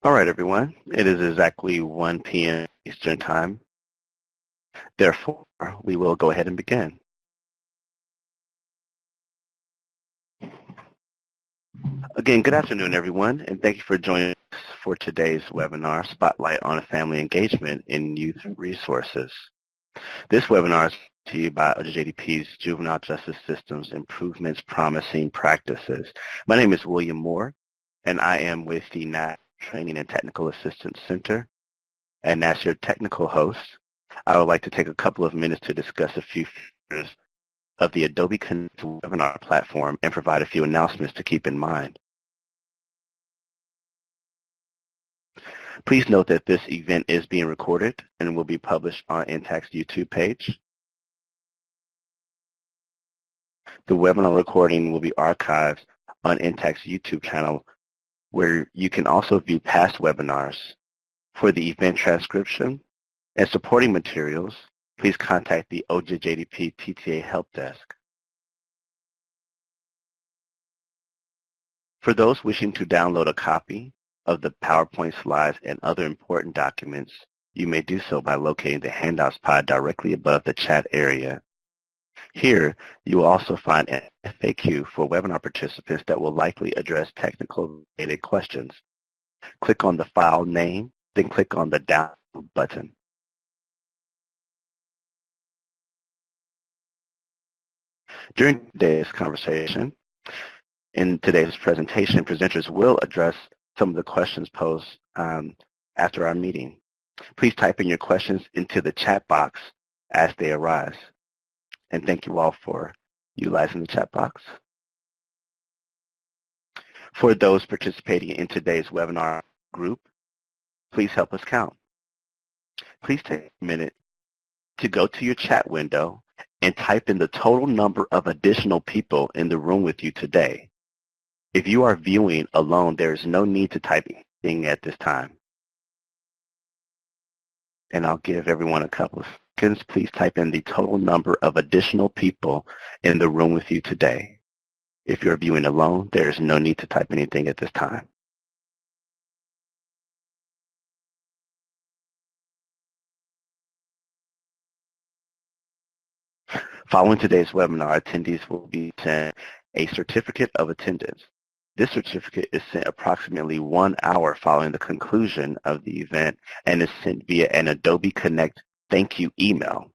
All right, everyone. It is exactly 1 p.m. Eastern Time. Therefore, we will go ahead and begin. Again, good afternoon, everyone, and thank you for joining us for today's webinar, Spotlight on Family Engagement in Youth Resources. This webinar is brought to you by OJJDP's Juvenile Justice Systems Improvements Promising Practices. My name is William Moore, and I am with the National Training and Technical Assistance Center, and as your technical host, I would like to take a couple of minutes to discuss a few features of the Adobe Connect webinar platform and provide a few announcements to keep in mind. Please note that this event is being recorded and will be published on NTTAC's YouTube page. The webinar recording will be archived on NTTAC's YouTube channel, where you can also view past webinars. For the event transcription and supporting materials, please contact the OJJDP NTTAC Help Desk. For those wishing to download a copy of the PowerPoint slides and other important documents, you may do so by locating the handouts pod directly above the chat area. Here, you will also find an FAQ for webinar participants that will likely address technical-related questions. Click on the file name, then click on the download button. During today's conversation, in today's presentation, presenters will address some of the questions posed after our meeting. Please type in your questions into the chat box as they arise. And thank you all for utilizing the chat box. For those participating in today's webinar group, please help us count. Please take a minute to go to your chat window and type in the total number of additional people in the room with you today. If you are viewing alone, there is no need to type anything at this time. And I'll give everyone a couple of seconds. Please type in the total number of additional people in the room with you today. If you're viewing alone, there is no need to type anything at this time. Following today's webinar, attendees will be sent a certificate of attendance. This certificate is sent approximately 1 hour following the conclusion of the event and is sent via an Adobe Connect thank you email.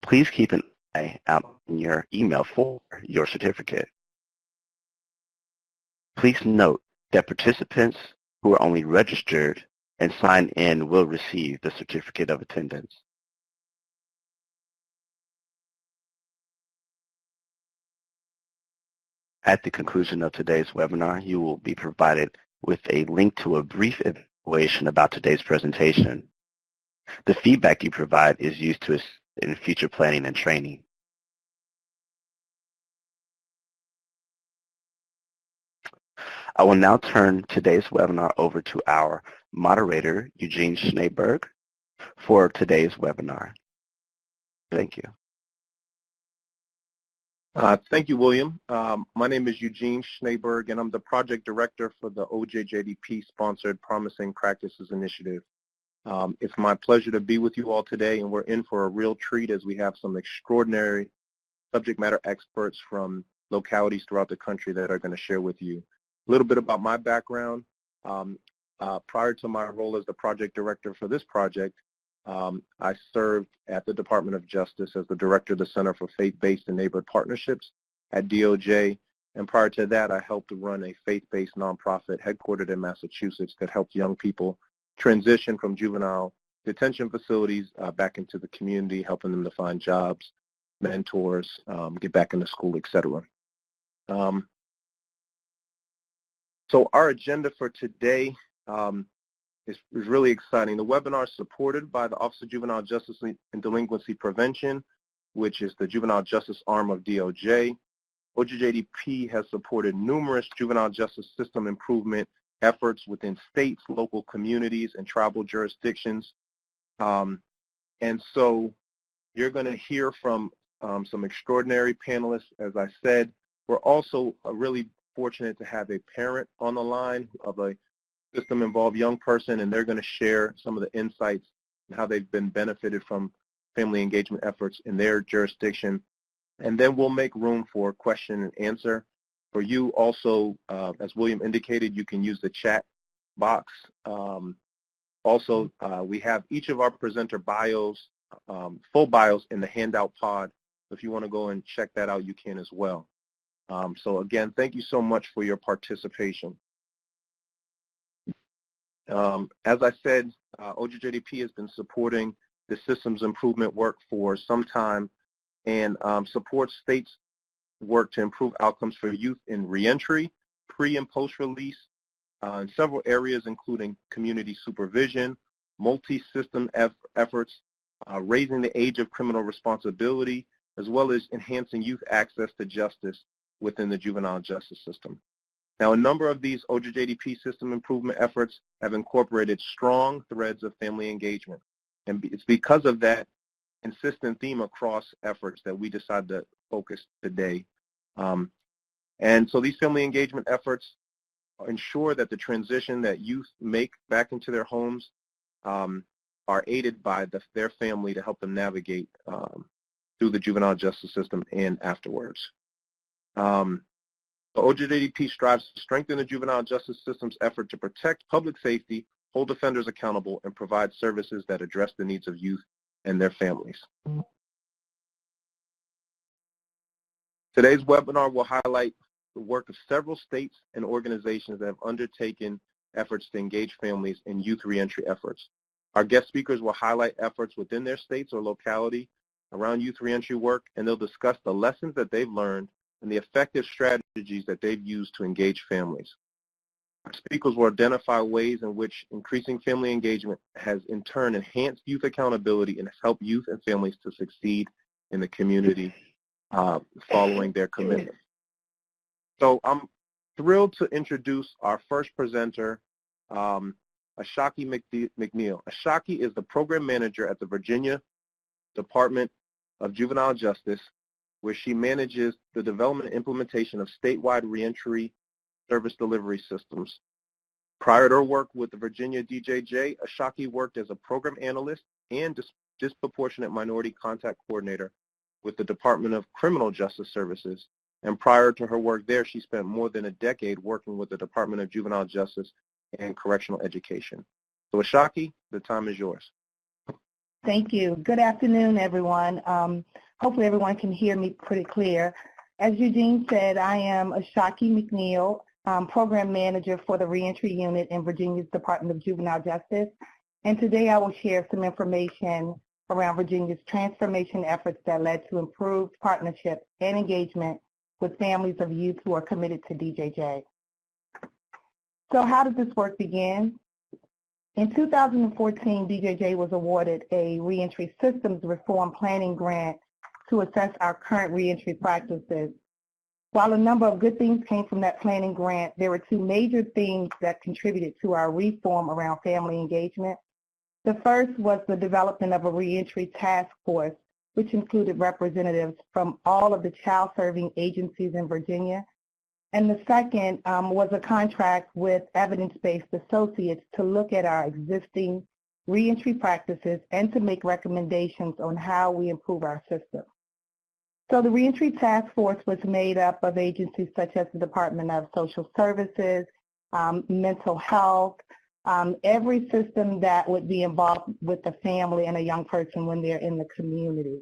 Please keep an eye out in your email for your certificate. Please note that participants who are only registered and signed in will receive the certificate of attendance. At the conclusion of today's webinar, you will be provided with a link to a brief evaluation about today's presentation. The feedback you provide is used to assist in future planning and training. I will now turn today's webinar over to our moderator, Eugene Schneeberg, for today's webinar. Thank you. Thank you, William. My name is Eugene Schneeberg, and I'm the project director for the OJJDP-sponsored Promising Practices Initiative. It's my pleasure to be with you all today, and we're in for a real treat as we have some extraordinary subject matter experts from localities throughout the country that are going to share with you. A little bit about my background. Prior to my role as the project director for this project, I served at the Department of Justice as the director of the Center for Faith-Based and Neighborhood Partnerships at DOJ. And prior to that, I helped to run a faith-based nonprofit headquartered in Massachusetts that helped young people transition from juvenile detention facilities back into the community, helping them to find jobs, mentors, get back into school, etc. So our agenda for today is really exciting. The webinar is supported by the Office of Juvenile Justice and Delinquency Prevention, which is the juvenile justice arm of DOJ. OJJDP has supported numerous juvenile justice system improvement efforts within states, local communities, and tribal jurisdictions. And so you're going to hear from some extraordinary panelists. As I said, we're also really fortunate to have a parent on the line of a system involved young person, and they're going to share some of the insights and how they've been benefited from family engagement efforts in their jurisdiction. And then we'll make room for question and answer. For you also, as William indicated, you can use the chat box. We have each of our presenter bios, full bios in the handout pod. If you want to go and check that out, you can as well. So again, thank you so much for your participation. As I said, OJJDP has been supporting the systems improvement work for some time and supports states' work to improve outcomes for youth in reentry, pre and post-release, in several areas including community supervision, multi-system efforts, raising the age of criminal responsibility, as well as enhancing youth access to justice within the juvenile justice system. Now, a number of these OJJDP system improvement efforts have incorporated strong threads of family engagement. And it's because of that consistent theme across efforts that we decided to focus today. And so these family engagement efforts ensure that the transition that youth make back into their homes are aided by their family to help them navigate through the juvenile justice system and afterwards. The OJJDP strives to strengthen the juvenile justice system's effort to protect public safety, hold offenders accountable, and provide services that address the needs of youth and their families. Today's webinar will highlight the work of several states and organizations that have undertaken efforts to engage families in youth reentry efforts. Our guest speakers will highlight efforts within their states or locality around youth reentry work, and they'll discuss the lessons that they've learned and the effective strategies that they've used to engage families. Our speakers will identify ways in which increasing family engagement has in turn enhanced youth accountability and has helped youth and families to succeed in the community following their commitment. So I'm thrilled to introduce our first presenter, Ashaki McNeil. Ashaki is the program manager at the Virginia Department of Juvenile Justice, where she manages the development and implementation of statewide reentry service delivery systems. Prior to her work with the Virginia DJJ, Ashaki worked as a program analyst and disproportionate minority contact coordinator with the Department of Criminal Justice Services. And prior to her work there, she spent more than a decade working with the Department of Juvenile Justice and Correctional Education. So Ashaki, the time is yours. Thank you. Good afternoon, everyone. Hopefully everyone can hear me pretty clear. As Eugene said, I am Ashaki McNeil, Program Manager for the Reentry Unit in Virginia's Department of Juvenile Justice. And today I will share some information around Virginia's transformation efforts that led to improved partnership and engagement with families of youth who are committed to DJJ. So how did this work begin? In 2014, DJJ was awarded a reentry systems reform planning grant to assess our current reentry practices. While a number of good things came from that planning grant, there were two major themes that contributed to our reform around family engagement. The first was the development of a reentry task force, which included representatives from all of the child-serving agencies in Virginia. And the second was a contract with evidence-based associates to look at our existing reentry practices and to make recommendations on how we improve our system. So the Reentry Task Force was made up of agencies such as the Department of Social Services, mental health, every system that would be involved with the family and a young person when they're in the community.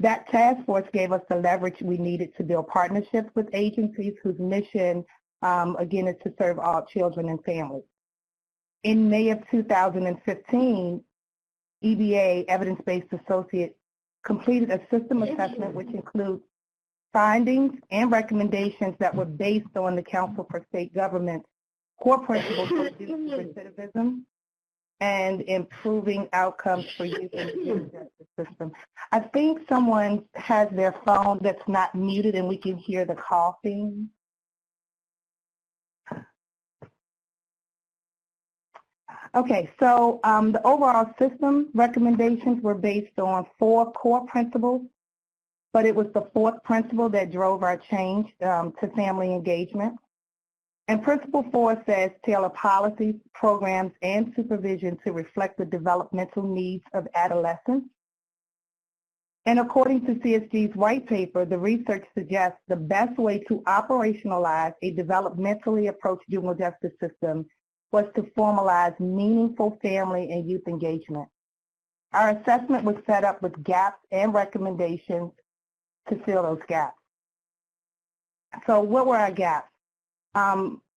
That task force gave us the leverage we needed to build partnerships with agencies whose mission, again, is to serve all children and families. In May of 2015, EBA, Evidence-Based Associate, completed a system assessment which includes findings and recommendations that were based on the Council for State Government's core principles for reducing recidivism and improving outcomes for youth in the justice system. I think someone has their phone that's not muted and we can hear the coughing. Okay, so the overall system recommendations were based on 4 core principles, but it was the 4th principle that drove our change to family engagement. And Principle 4 says tailor policies, programs, and supervision to reflect the developmental needs of adolescents. And according to CSG's white paper, the research suggests the best way to operationalize a developmentally approached juvenile justice system was to formalize meaningful family and youth engagement. Our assessment was set up with gaps and recommendations to fill those gaps. So what were our gaps?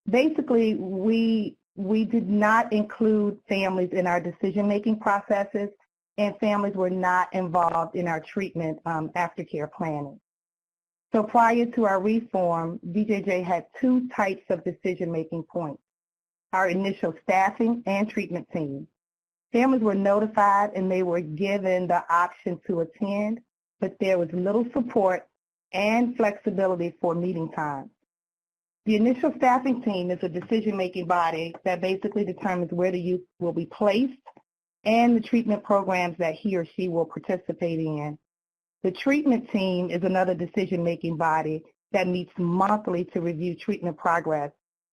Basically, we did not include families in our decision-making processes, and families were not involved in our treatment aftercare planning. So prior to our reform, DJJ had two types of decision-making points: our initial staffing and treatment team. Families were notified and they were given the option to attend, but there was little support and flexibility for meeting times. The initial staffing team is a decision-making body that basically determines where the youth will be placed and the treatment programs that he or she will participate in. The treatment team is another decision-making body that meets monthly to review treatment progress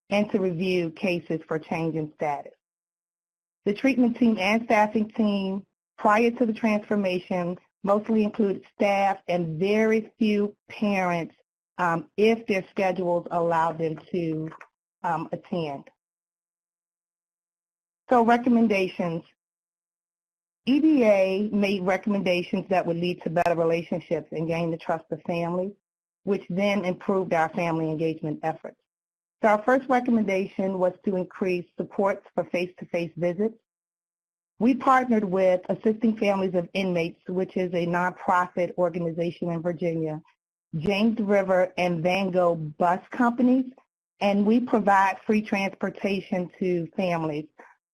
and to review cases for change in status. The treatment team and staffing team prior to the transformation mostly included staff and very few parents if their schedules allowed them to attend. So recommendations. EDA made recommendations that would lead to better relationships and gain the trust of families, which then improved our family engagement efforts. So our first recommendation was to increase supports for face-to-face visits. We partnered with Assisting Families of Inmates, which is a nonprofit organization in Virginia, James River and Van Gogh bus companies, and we provide free transportation to families.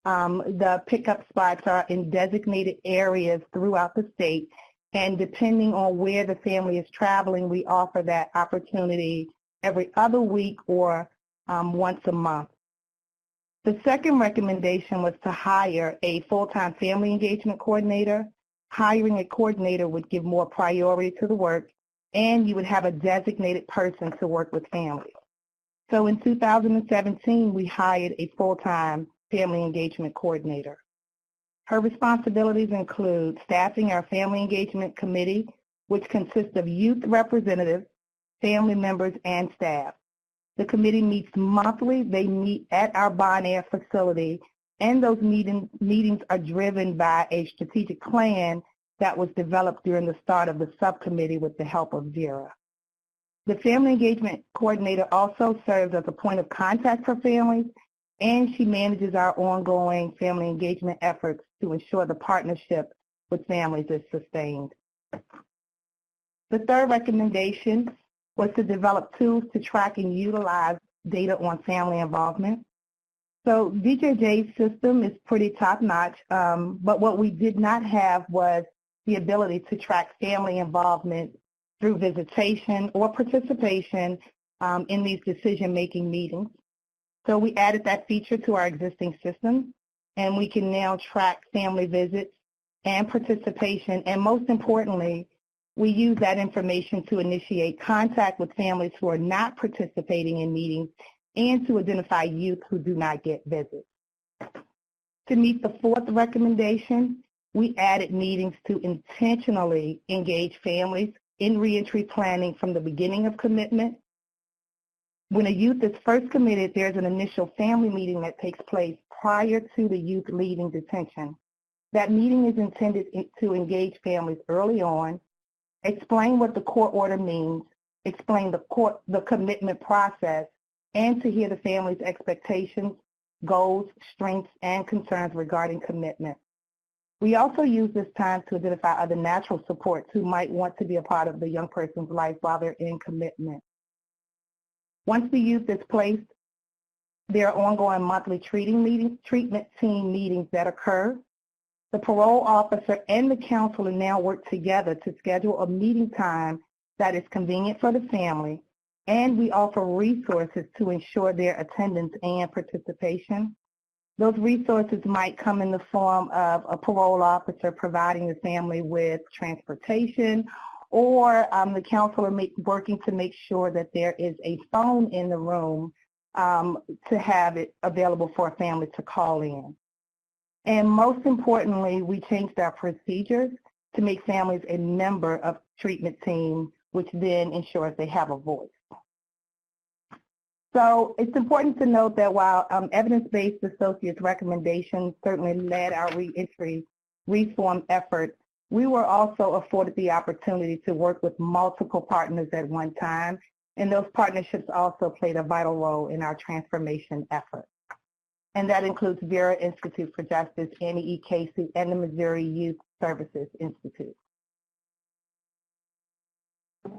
The pickup spots are in designated areas throughout the state, and depending on where the family is traveling, we offer that opportunity every other week or once a month. The second recommendation was to hire a full-time family engagement coordinator. Hiring a coordinator would give more priority to the work, and you would have a designated person to work with families. So in 2017, we hired a full-time family engagement coordinator. Her responsibilities include staffing our family engagement committee, which consists of youth representatives, family members, and staff. The committee meets monthly. They meet at our Bon Air facility, and those meetings are driven by a strategic plan that was developed during the start of the subcommittee with the help of Vera. The family engagement coordinator also serves as a point of contact for families, and she manages our ongoing family engagement efforts to ensure the partnership with families is sustained. The third recommendation was to develop tools to track and utilize data on family involvement. So DJJ's system is pretty top-notch, but what we did not have was the ability to track family involvement through visitation or participation in these decision-making meetings. So we added that feature to our existing system, and we can now track family visits and participation, and most importantly, we use that information to initiate contact with families who are not participating in meetings and to identify youth who do not get visits. To meet the fourth recommendation, we added meetings to intentionally engage families in reentry planning from the beginning of commitment. When a youth is first committed, there's an initial family meeting that takes place prior to the youth leaving detention. That meeting is intended to engage families early on, explain what the court order means, explain the commitment process, and to hear the family's expectations, goals, strengths, and concerns regarding commitment. We also use this time to identify other natural supports who might want to be a part of the young person's life while they're in commitment. Once the youth is placed, there are ongoing monthly treatment team meetings that occur. The parole officer and the counselor now work together to schedule a meeting time that is convenient for the family, and we offer resources to ensure their attendance and participation. Those resources might come in the form of a parole officer providing the family with transportation, or the counselor working to make sure that there is a phone in the room to have it available for a family to call in. And most importantly, we changed our procedures to make families a member of the treatment team, which then ensures they have a voice. So it's important to note that while evidence-based associates recommendations certainly led our reentry reform effort, we were also afforded the opportunity to work with multiple partners at one time, and those partnerships also played a vital role in our transformation effort. And that includes Vera Institute for Justice, NEEKC, and the Missouri Youth Services Institute.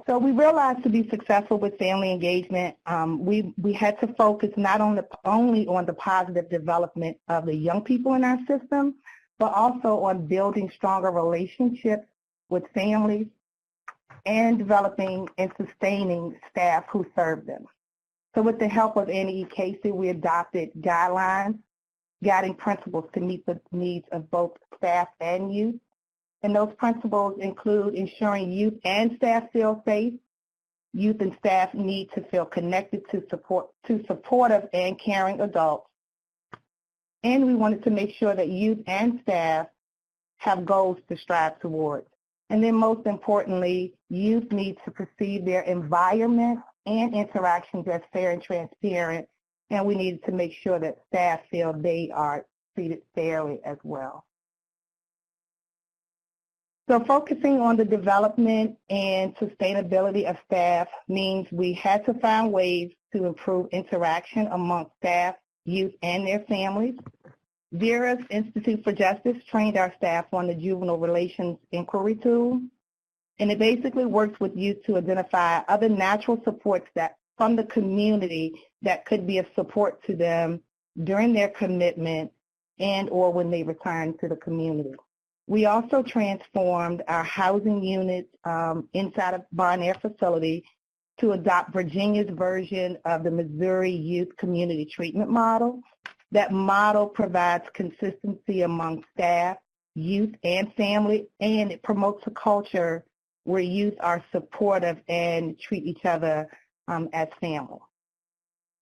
So we realized to be successful with family engagement, we had to focus not only on the positive development of the young people in our system, but also on building stronger relationships with families and developing and sustaining staff who serve them. So with the help of NEEKC, we adopted guidelines, guiding principles to meet the needs of both staff and youth. And those principles include ensuring youth and staff feel safe. Youth and staff need to feel connected to supportive and caring adults. And we wanted to make sure that youth and staff have goals to strive towards. And then most importantly, youth need to perceive their environment and interactions as fair and transparent. And we needed to make sure that staff feel they are treated fairly as well. So focusing on the development and sustainability of staff means we had to find ways to improve interaction amongst staff, youth, and their families. Vera's Institute for Justice trained our staff on the Juvenile Relations Inquiry Tool, and it basically works with youth to identify other natural supports that from the community that could be of support to them during their commitment and or when they return to the community. We also transformed our housing units inside of Bonaire facility to adopt Virginia's version of the Missouri Youth Community Treatment Model. That model provides consistency among staff, youth, and family, and it promotes a culture where youth are supportive and treat each other as family.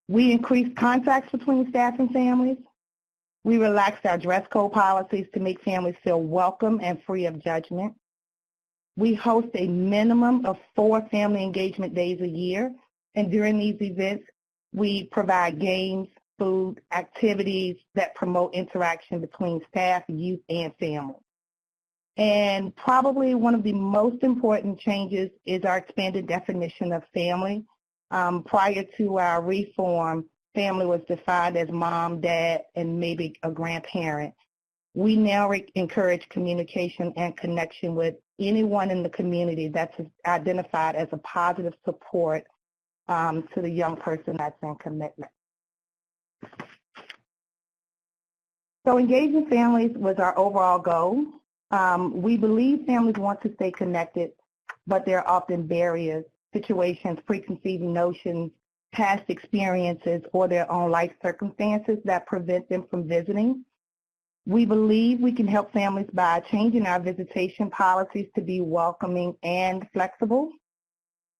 We increased contacts between staff and families. We relaxed our dress code policies to make families feel welcome and free of judgment. We host a minimum of 4 family engagement days a year, and during these events, we provide games, food, activities that promote interaction between staff, youth, and family. And probably one of the most important changes is our expanded definition of family. Prior to our reform, family was defined as mom, dad, and maybe a grandparent. We now encourage communication and connection with anyone in the community that's identified as a positive support to the young person that's in commitment. So engaging families was our overall goal. We believe families want to stay connected, but there are often barriers, situations, preconceived notions, past experiences, or their own life circumstances that prevent them from visiting. We believe we can help families by changing our visitation policies to be welcoming and flexible,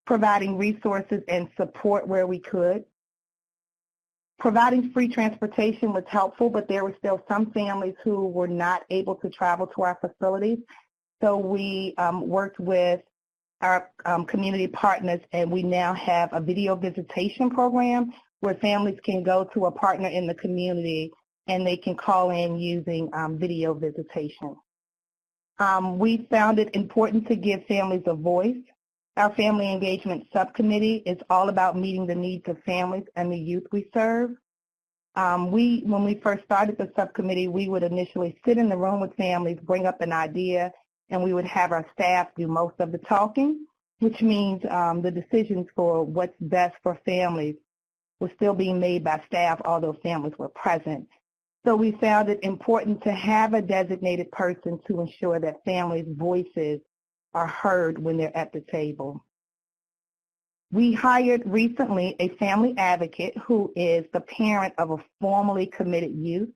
providing resources and support where we could. Providing free transportation was helpful, but there were still some families who were not able to travel to our facilities. So we worked with our community partners, and we now have a video visitation program where families can go to a partner in the community and they can call in using video visitation. We found it important to give families a voice. Our Family Engagement Subcommittee is all about meeting the needs of families and the youth we serve. When we first started the subcommittee, we would initially sit in the room with families, bring up an idea, and we would have our staff do most of the talking, which means the decisions for what's best for families was still being made by staff, although families were present. So we found it important to have a designated person to ensure that families' voices are heard when they're at the table. We hired recently a family advocate who is the parent of a formally committed youth.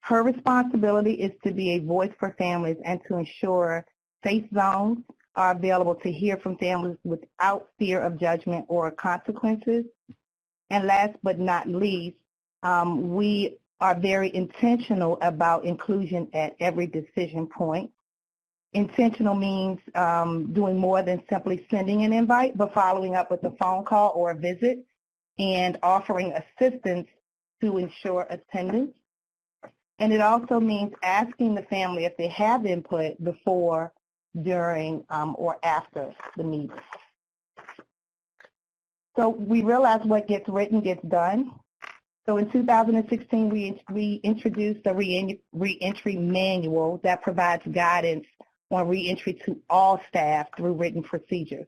Her responsibility is to be a voice for families and to ensure safe zones are available to hear from families without fear of judgment or consequences. And last but not least, we are very intentional about inclusion at every decision point. Intentional means doing more than simply sending an invite, but following up with a phone call or a visit and offering assistance to ensure attendance. And it also means asking the family if they have input before, during, or after the meeting. So we realize what gets written gets done. So in 2016, we introduced a reentry manual that provides guidance on reentry to all staff through written procedures.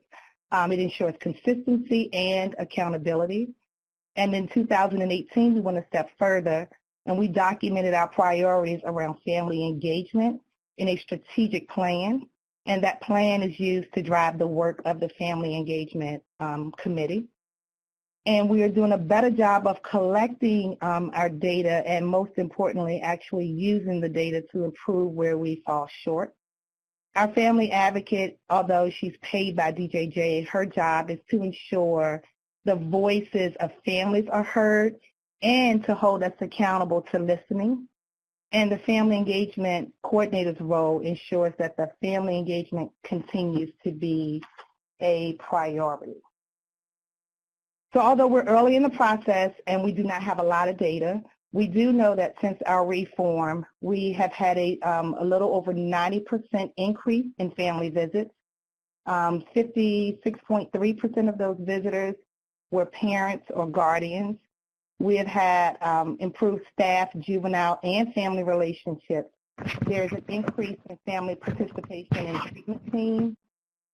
It ensures consistency and accountability. And in 2018, we went a step further, and we documented our priorities around family engagement in a strategic plan. And that plan is used to drive the work of the Family Engagement Committee. And we are doing a better job of collecting our data and, most importantly, actually using the data to improve where we fall short. Our family advocate, although she's paid by DJJ, her job is to ensure the voices of families are heard and to hold us accountable to listening. And the family engagement coordinator's role ensures that the family engagement continues to be a priority. So although we're early in the process and we do not have a lot of data, we do know that since our reform, we have had a little over 90% increase in family visits. 56.3% of those visitors were parents or guardians. We have had improved staff, juvenile, and family relationships. There's an increase in family participation in treatment teams,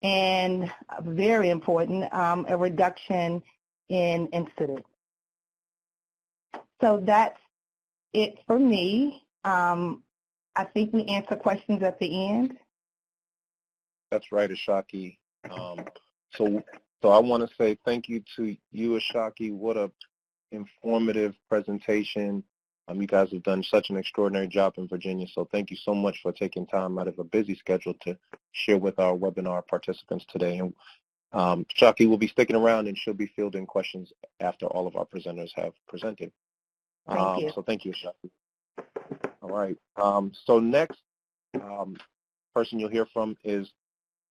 and very important, a reduction in incidents. So that's it for me. I think we answer questions at the end. That's right, Ashaki. So I want to say thank you to you, Ashaki. What a informative presentation. You guys have done such an extraordinary job in Virginia, so thank you so much for taking time out of a busy schedule to share with our webinar participants today. And Ashaki will be sticking around, and she'll be fielding questions after all of our presenters have presented. Thank you. So thank you, Ashaki. All right. So next person you'll hear from is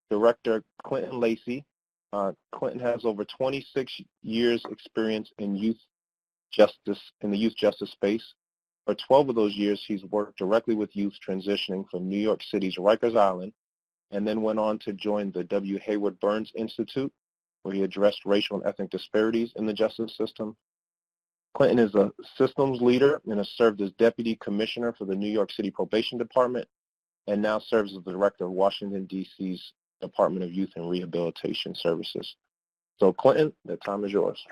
Director Clinton Lacey. Clinton has over 26 years experience in the youth justice space. For 12 of those years, he's worked directly with youth transitioning from New York City's Rikers Island, and then went on to join the W. Hayward Burns Institute, where he addressed racial and ethnic disparities in the justice system. Clinton is a systems leader and has served as Deputy Commissioner for the New York City Probation Department, and now serves as the Director of Washington, D.C.'s Department of Youth and Rehabilitation Services. So Clinton, the time is yours.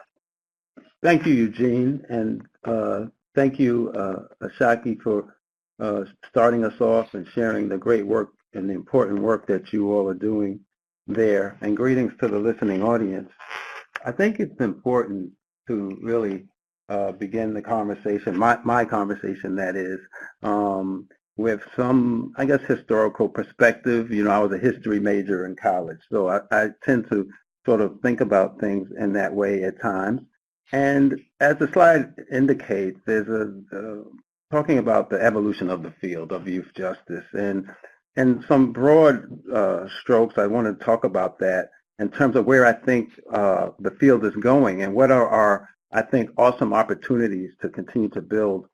Thank you, Eugene, and thank you, Ashaki, for starting us off and sharing the great work and the important work that you all are doing there. And greetings to the listening audience. I think it's important to really begin the conversation, my conversation that is, with some, I guess, historical perspective. You know, I was a history major in college, so I tend to sort of think about things in that way at times. And as the slide indicates, there's talking about the evolution of the field of youth justice. And some broad strokes, I want to talk about that in terms of where I think the field is going and what are our, I think, awesome opportunities to continue to build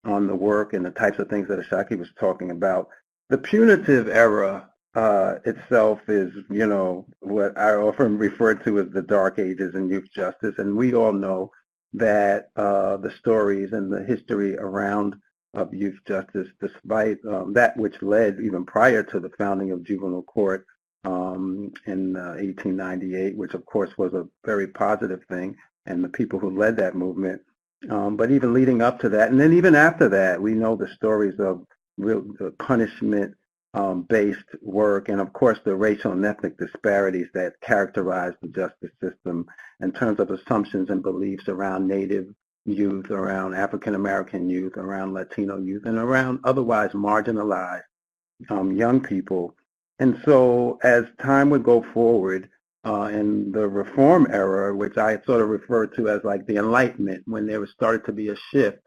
on the work and the types of things that Ashaki was talking about. The punitive era itself is, you know, what I often refer to as the dark ages in youth justice, and we all know that the stories and the history around of youth justice, despite that which led even prior to the founding of juvenile court in 1898, which of course was a very positive thing, and the people who led that movement. But even leading up to that, and then even after that, we know the stories of real punishment-based work, and of course the racial and ethnic disparities that characterize the justice system in terms of assumptions and beliefs around Native youth, around African American youth, around Latino youth, and around otherwise marginalized young people. And so as time would go forward, in the reform era, which I sort of refer to as like the Enlightenment, when there was started to be a shift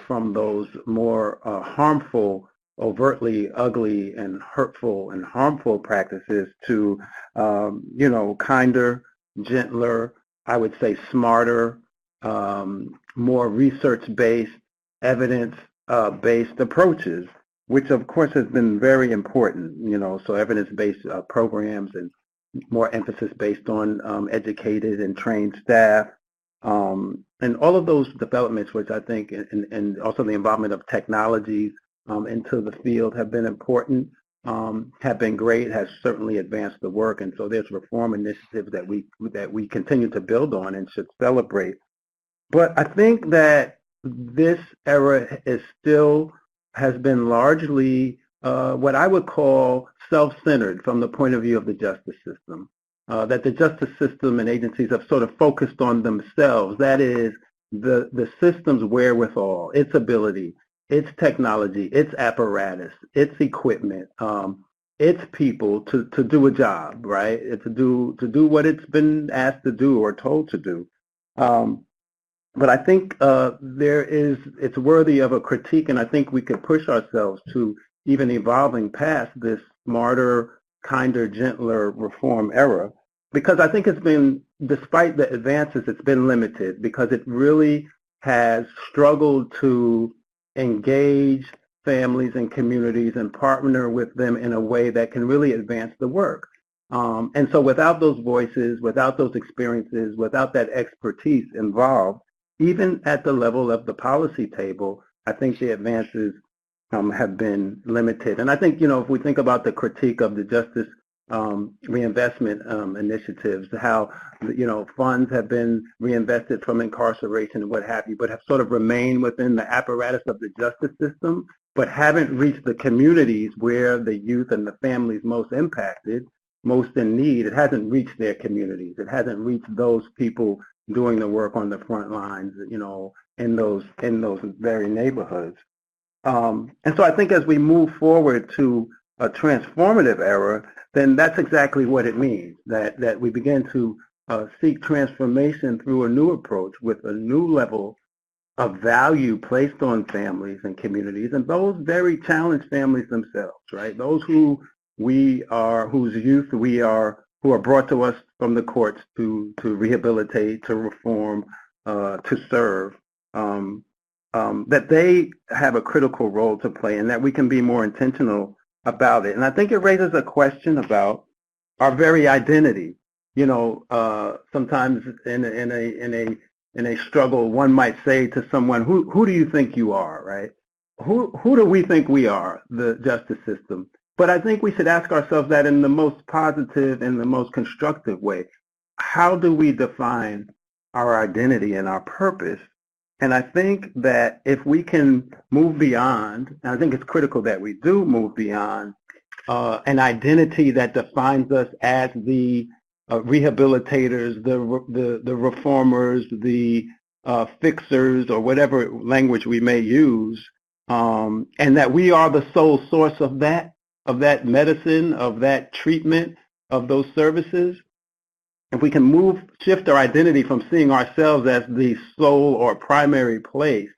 from those more harmful, overtly ugly and hurtful and harmful practices to, kinder, gentler, I would say smarter, more research-based, evidence-based approaches, which of course has been very important, so evidence-based programs and more emphasis based on educated and trained staff. And all of those developments, which I think, and also the involvement of technologies into the field have been important, have been great, has certainly advanced the work. And so there's reform initiatives that we continue to build on and should celebrate. But I think that this era has been largely what I would call self-centered from the point of view of the justice system. That the justice system and agencies have sort of focused on themselves. That is, the system's wherewithal, its ability, its technology, its apparatus, its equipment, its people to do a job, right? To do what it's been asked to do or told to do. But I think it's worthy of a critique, and I think we could push ourselves to even evolving past this smarter, kinder, gentler reform era, because I think it's been, despite the advances, it's been limited because it really has struggled to engage families and communities and partner with them in a way that can really advance the work. And so without those voices, without those experiences, without that expertise involved, even at the level of the policy table, I think the advances have been limited. And I think, if we think about the critique of the justice reinvestment initiatives, how, funds have been reinvested from incarceration and what have you, but have sort of remained within the apparatus of the justice system, but haven't reached the communities where the youth and the families most impacted, most in need. It hasn't reached their communities. It hasn't reached those people doing the work on the front lines, in those very neighborhoods. And so I think as we move forward to a transformative era, then that's exactly what it means, that we begin to seek transformation through a new approach with a new level of value placed on families and communities, and those very challenged families themselves, right? Those whose youth who are brought to us from the courts to rehabilitate, to reform, to serve, that they have a critical role to play and that we can be more intentional about it. And I think it raises a question about our very identity. Sometimes in a struggle, one might say to someone, who do you think you are, right? Who do we think we are, the justice system? But I think we should ask ourselves that in the most positive and the most constructive way. How do we define our identity and our purpose? And I think that if we can move beyond, and I think it's critical that we do move beyond an identity that defines us as the rehabilitators, the reformers, the fixers, or whatever language we may use, and that we are the sole source of that medicine, of that treatment, of those services. If we can shift our identity from seeing ourselves as the sole or primary place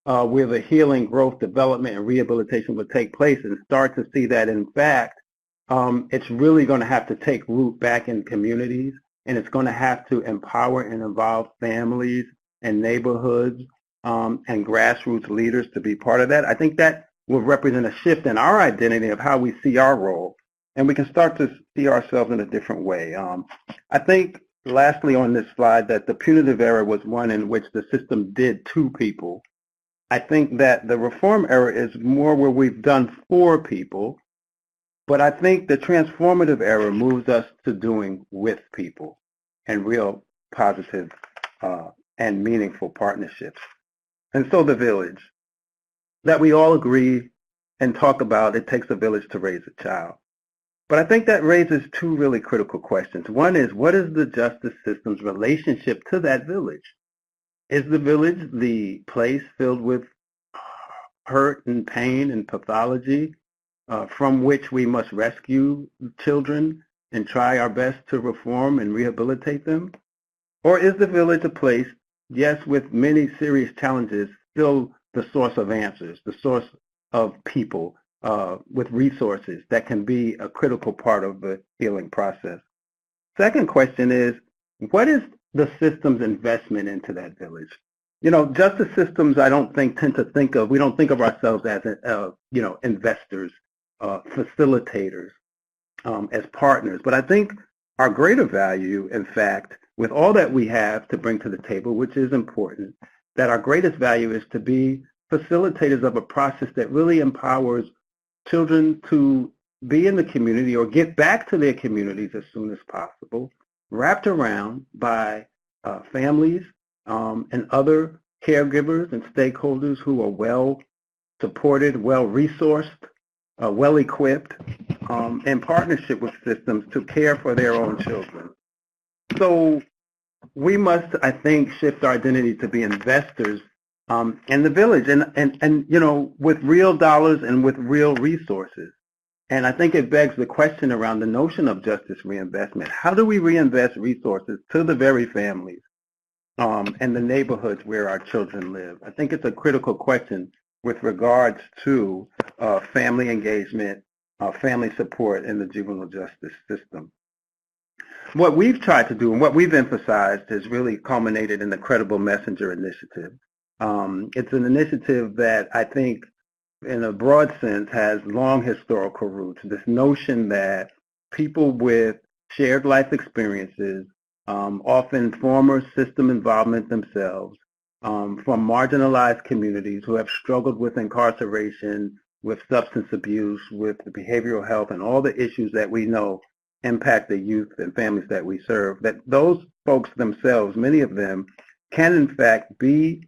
where the healing, growth, development, and rehabilitation would take place, and start to see that, in fact, it's really going to have to take root back in communities, and it's going to have to empower and involve families and neighborhoods and grassroots leaders to be part of that. I think that will represent a shift in our identity of how we see our role, and we can start to see ourselves in a different way. I think, lastly on this slide, that the punitive era was one in which the system did to people. I think that the reform era is more where we've done for people, but I think the transformative era moves us to doing with people and real positive and meaningful partnerships. And so the village, that we all agree and talk about, it takes a village to raise a child. But I think that raises two really critical questions. One is, what is the justice system's relationship to that village? Is the village the place filled with hurt and pain and pathology from which we must rescue children and try our best to reform and rehabilitate them? Or is the village a place, yes, with many serious challenges, still the source of answers, the source of people with resources that can be a critical part of the healing process? Second question is, what is the system's investment into that village? Justice systems, I don't think we don't think of ourselves as, investors, facilitators, as partners. But I think our greater value, in fact, with all that we have to bring to the table, which is important, that our greatest value is to be facilitators of a process that really empowers children to be in the community or get back to their communities as soon as possible, wrapped around by families and other caregivers and stakeholders who are well supported, well resourced, well equipped, in partnership with systems to care for their own children. So we must, I think, shift our identity to be investors in the village and with real dollars and with real resources. And I think it begs the question around the notion of justice reinvestment. How do we reinvest resources to the very families and the neighborhoods where our children live? I think it's a critical question with regards to family engagement, family support in the juvenile justice system. What we've tried to do and what we've emphasized has really culminated in the Credible Messenger initiative. It's an initiative that I think in a broad sense has long historical roots. This notion that people with shared life experiences, often former system involvement themselves, from marginalized communities who have struggled with incarceration, with substance abuse, with the behavioral health and all the issues that we know impact the youth and families that we serve, that those folks themselves, many of them, can in fact be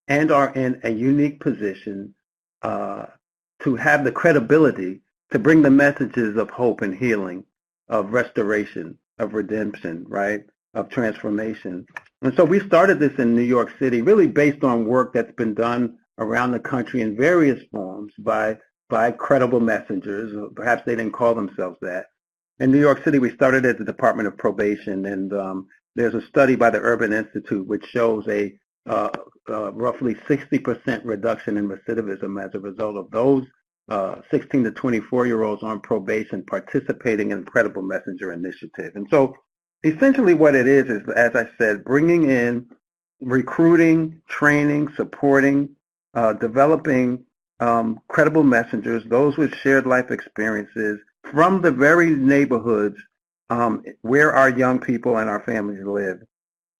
and are in a unique position to have the credibility to bring the messages of hope and healing, of restoration, of redemption, right, of transformation. And so we started this in New York City, really based on work that's been done around the country in various forms by credible messengers. Perhaps they didn't call themselves that. In New York City, we started at the Department of Probation, and there's a study by the Urban Institute which shows a roughly 60% reduction in recidivism as a result of those 16 to 24-year-olds on probation participating in the Credible Messenger initiative. And so essentially what it is, as I said, bringing in, recruiting, training, supporting, developing credible messengers, those with shared life experiences from the very neighborhoods where our young people and our families live,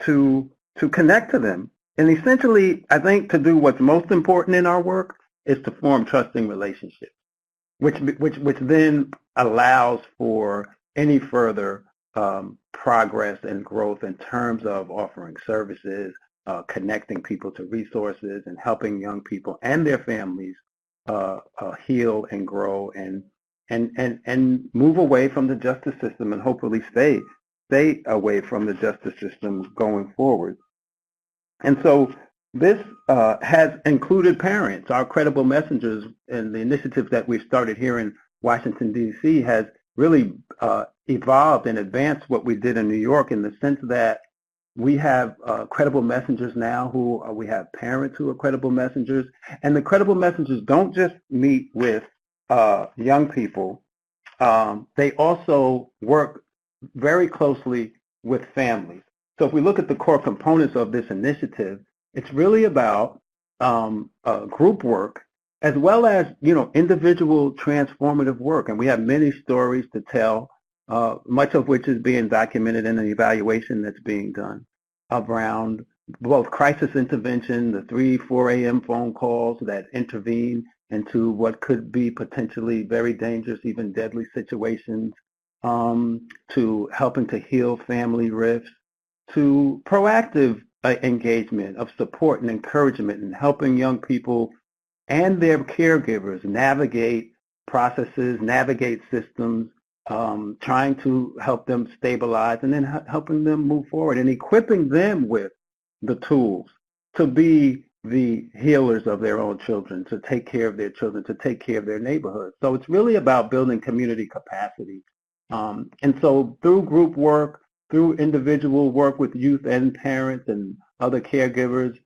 to connect to them. And essentially, I think to do what's most important in our work is to form trusting relationships, which then allows for any further progress and growth in terms of offering services, connecting people to resources, and helping young people and their families heal and grow and move away from the justice system and hopefully stay away from the justice system going forward. And so this has included parents. Our Credible Messengers and the initiative that we've started here in Washington, D.C. has really evolved and advanced what we did in New York in the sense that we have credible messengers now we have parents who are credible messengers. And the credible messengers don't just meet with young people. They also work very closely with families. So if we look at the core components of this initiative, it's really about group work as well as, individual transformative work. And we have many stories to tell, much of which is being documented in an evaluation that's being done around both crisis intervention, the 3, 4 a.m. phone calls that intervene into what could be potentially very dangerous, even deadly situations, to helping to heal family rifts, to proactive engagement of support and encouragement and helping young people and their caregivers navigate processes, navigate systems, trying to help them stabilize and then helping them move forward and equipping them with the tools to be the healers of their own children, to take care of their children, to take care of their neighborhood. So it's really about building community capacity And so through group work, through individual work with youth and parents and other caregivers,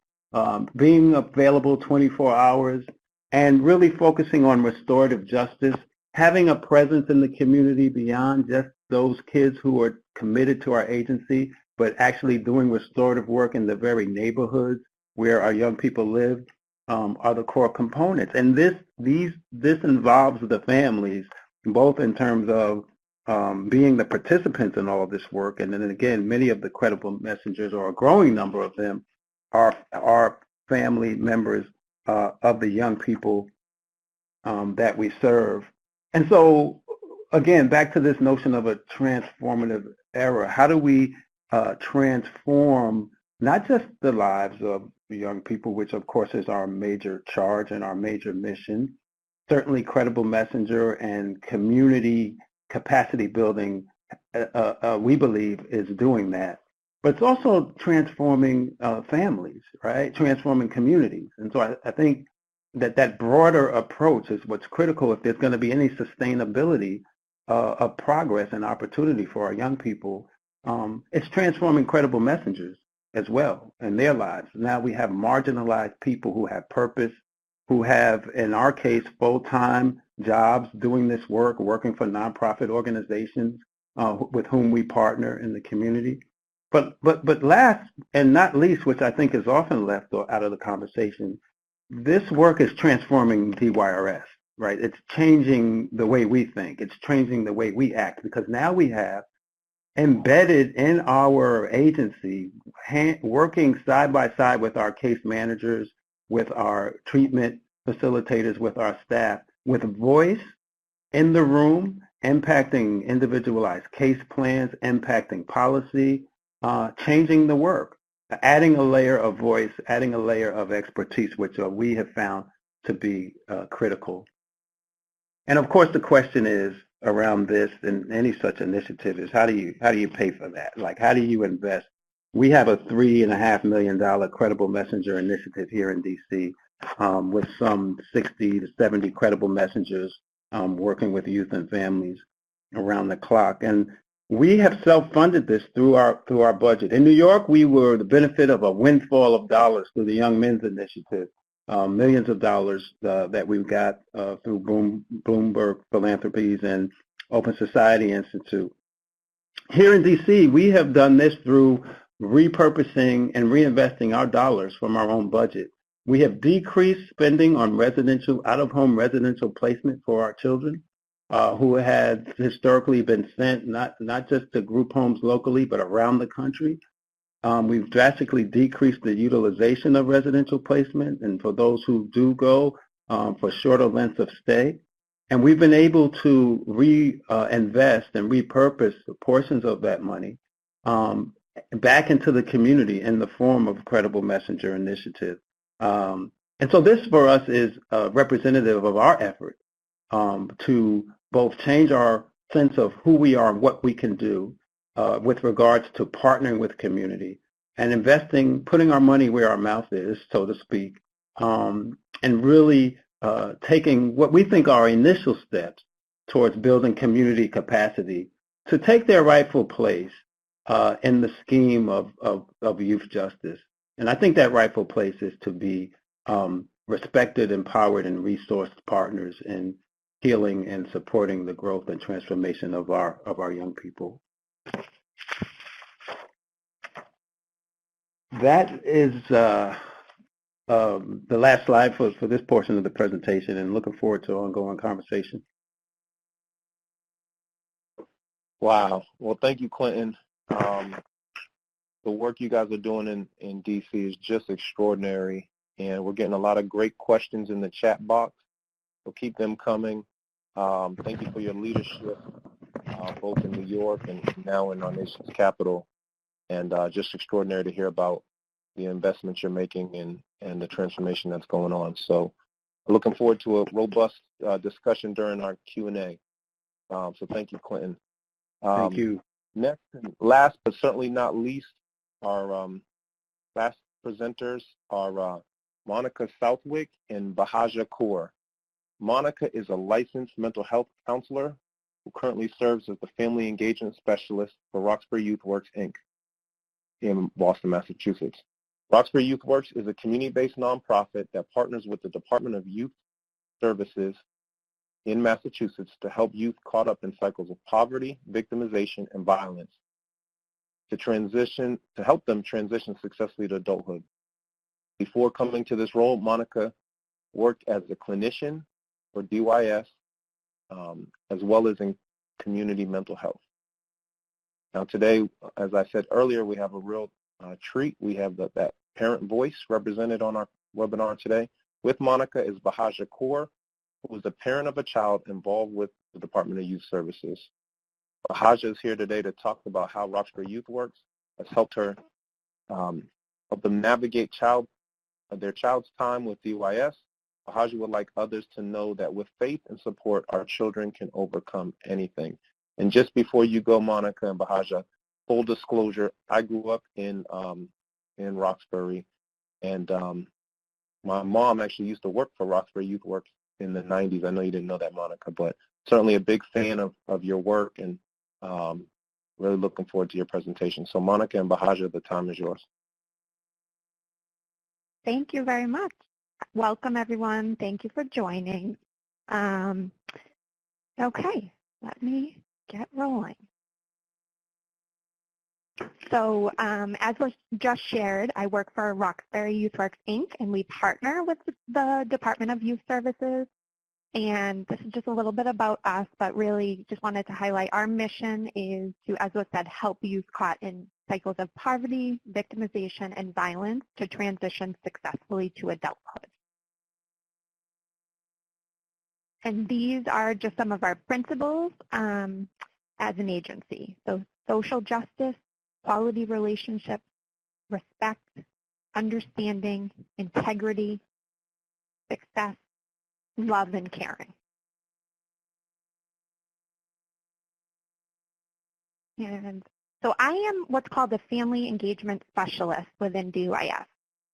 being available 24 hours, and really focusing on restorative justice, having a presence in the community beyond just those kids who are committed to our agency, but actually doing restorative work in the very neighborhoods where our young people live, are the core components. And this involves the families, both in terms of being the participants in all of this work, and then again, many of the credible messengers, or a growing number of them, are family members of the young people that we serve. And so, again, back to this notion of a transformative era. How do we transform not just the lives of the young people, which of course is our major charge and our major mission, certainly credible messenger and community capacity building, we believe, is doing that. But it's also transforming families, right? Transforming communities. And so I think that broader approach is what's critical if there's going to be any sustainability of progress and opportunity for our young people. It's transforming credible messengers as well in their lives. Now we have marginalized people who have purpose, who have, in our case, full-time jobs doing this work, working for nonprofit organizations with whom we partner in the community. But last and not least, which I think is often left out of the conversation, this work is transforming DYRS, right? It's changing the way we think. It's changing the way we act, because now we have embedded in our agency, working side by side with our case managers, with our treatment facilitators, with our staff, with voice in the room, impacting individualized case plans, impacting policy, changing the work, adding a layer of voice, adding a layer of expertise, which we have found to be critical. And of course, the question is around this and any such initiative is how do you pay for that? Like, how do you invest? We have a $3.5 million credible messenger initiative here in DC with some 60 to 70 credible messengers working with youth and families around the clock. And we have self-funded this through our budget. In New York, we were the benefit of a windfall of dollars through the Young Men's Initiative, millions of dollars that we've got through Bloomberg Philanthropies and Open Society Institute. Here in DC, we have done this through repurposing and reinvesting our dollars from our own budget. We have decreased spending on out-of-home residential placement for our children who had historically been sent not just to group homes locally, but around the country. We've drastically decreased the utilization of residential placement, and for those who do go, for shorter lengths of stay. And we've been able to reinvest and repurpose portions of that money back into the community in the form of credible messenger initiative. And so this for us is representative of our effort to both change our sense of who we are and what we can do with regards to partnering with community and investing, putting our money where our mouth is, so to speak, and really taking what we think are initial steps towards building community capacity to take their rightful place in the scheme of youth justice. And I think that rightful place is to be respected, empowered, and resourced partners in healing and supporting the growth and transformation of our young people. That is the last slide for this portion of the presentation, and looking forward to ongoing conversation. Wow. Well, thank you, Clinton. The work you guys are doing in DC is just extraordinary, and we're getting a lot of great questions in the chat box, so keep them coming. Thank you for your leadership, both in New York and now in our nation's capital, and just extraordinary to hear about the investments you're making and the transformation that's going on. So looking forward to a robust discussion during our Q&A. So thank you, Clinton. Thank you. Next, and last but certainly not least, our last presenters are Monica Southwick and Bahaja Kaur. Monica is a licensed mental health counselor who currently serves as the Family Engagement Specialist for Roxbury Youthworks, Inc. in Boston, Massachusetts. Roxbury Youthworks is a community-based nonprofit that partners with the Department of Youth Services in Massachusetts to help youth caught up in cycles of poverty, victimization, and violence to help them transition successfully to adulthood. Before coming to this role, Monica worked as a clinician for DYS, as well as in community mental health. Now today, as I said earlier, we have a real treat. We have that parent voice represented on our webinar today. With Monica is Bahaja Kaur, who is the parent of a child involved with the Department of Youth Services. Bahaja is here today to talk about how Roxbury Youthworks has helped her help them navigate their child's time with DYS. Bahaja would like others to know that with faith and support, our children can overcome anything. And just before you go, Monica and Bahaja, full disclosure, I grew up in Roxbury, and my mom actually used to work for Roxbury Youthworks in the 90s. I know you didn't know that, Monica, but certainly a big fan of your work, and really looking forward to your presentation. So Monica and Bahaja, the time is yours. Thank you very much. Welcome, everyone. Thank you for joining. Okay, let me get rolling. So as was just shared, I work for Roxbury Youthworks, Inc., and we partner with the Department of Youth Services. And this is just a little bit about us, but really just wanted to highlight our mission is to, as was said, help youth caught in cycles of poverty, victimization, and violence to transition successfully to adulthood. And these are just some of our principles as an agency. So social justice, quality relationships, respect, understanding, integrity, success, love, and caring. And so I am what's called a family engagement specialist within DYS.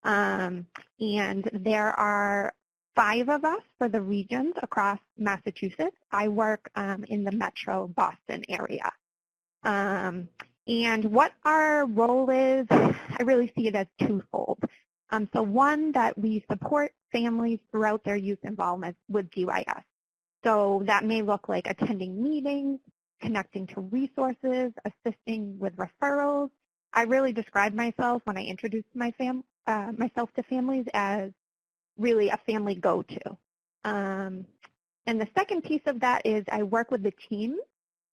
And there are 5 of us for the regions across Massachusetts. I work in the metro Boston area. And what our role is, I really see it as twofold. So one, that we support families throughout their youth involvement with DYS. So that may look like attending meetings, connecting to resources, assisting with referrals. I really describe myself when I introduce myself to families as really a family go-to. And the second piece of that is I work with the teams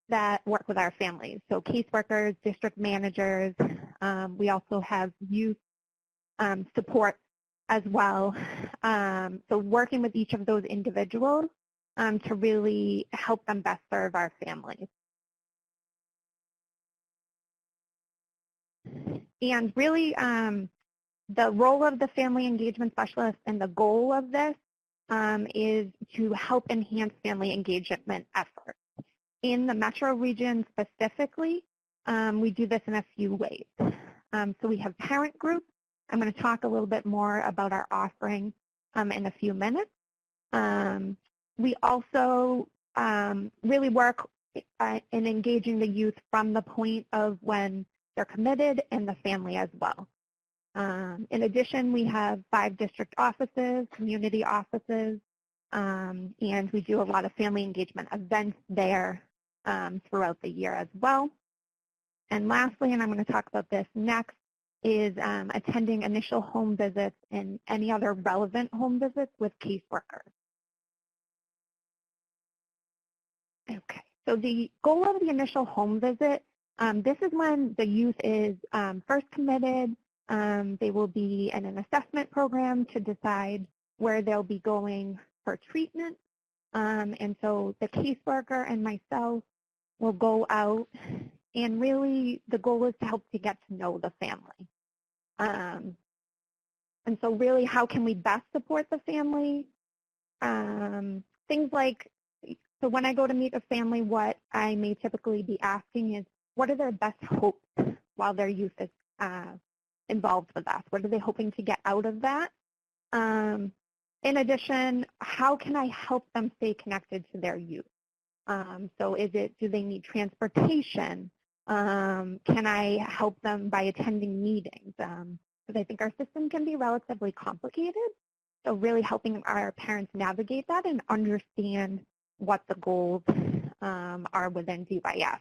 that work with our families. So caseworkers, district managers, we also have youth support as well. So working with each of those individuals to really help them best serve our families. And really the role of the family engagement specialist and the goal of this is to help enhance family engagement efforts. In the metro region specifically, we do this in a few ways. So we have parent groups. I'm going to talk a little bit more about our offering in a few minutes. We also really work in engaging the youth from the point of when they're committed and the family as well. In addition, we have 5 district offices, community offices, and we do a lot of family engagement events there throughout the year as well. And lastly, and I'm going to talk about this next, is attending initial home visits and any other relevant home visits with caseworkers. Okay, so the goal of the initial home visit, this is when the youth is first committed. They will be in an assessment program to decide where they'll be going for treatment. And so the caseworker and myself will go out, and really the goal is to help to get to know the family. And so really, how can we best support the family? Things like, so when I go to meet a family, what I may typically be asking is, what are their best hopes while their youth is involved with us? What are they hoping to get out of that? In addition, how can I help them stay connected to their youth? So do they need transportation? Can I help them by attending meetings? Because I think our system can be relatively complicated. So really helping our parents navigate that and understand what the goals are within DYS.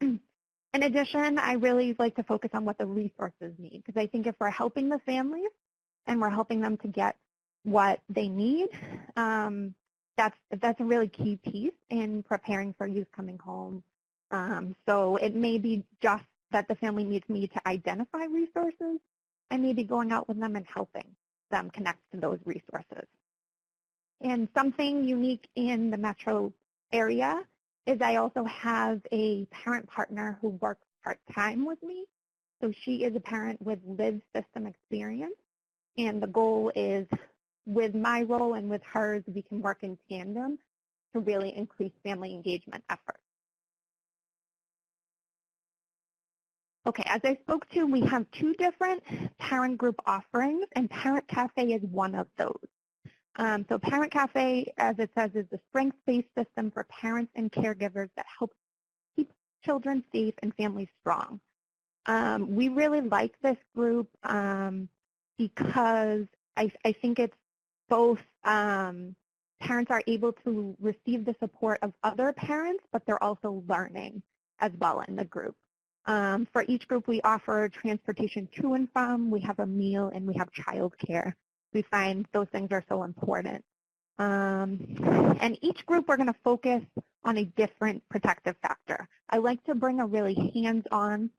In addition, I really like to focus on what the resources need, because I think if we're helping the families and we're helping them to get what they need, that's a really key piece in preparing for youth coming home. So it may be just that the family needs me to identify resources. I may be going out with them and helping them connect to those resources. And something unique in the metro area is I also have a parent partner who works part-time with me. So she is a parent with lived system experience. And the goal is, with my role and with hers, we can work in tandem to really increase family engagement efforts. Okay, as I spoke to, we have 2 different parent group offerings, and Parent Cafe is one of those. So Parent Cafe, as it says, is the strengths-based system for parents and caregivers that helps keep children safe and families strong. We really like this group because I think it's both parents are able to receive the support of other parents, but they're also learning as well in the group. For each group, we offer transportation to and from, we have a meal, and we have childcare. We find those things are so important. And each group, we're going to focus on a different protective factor. I like to bring a really hands-on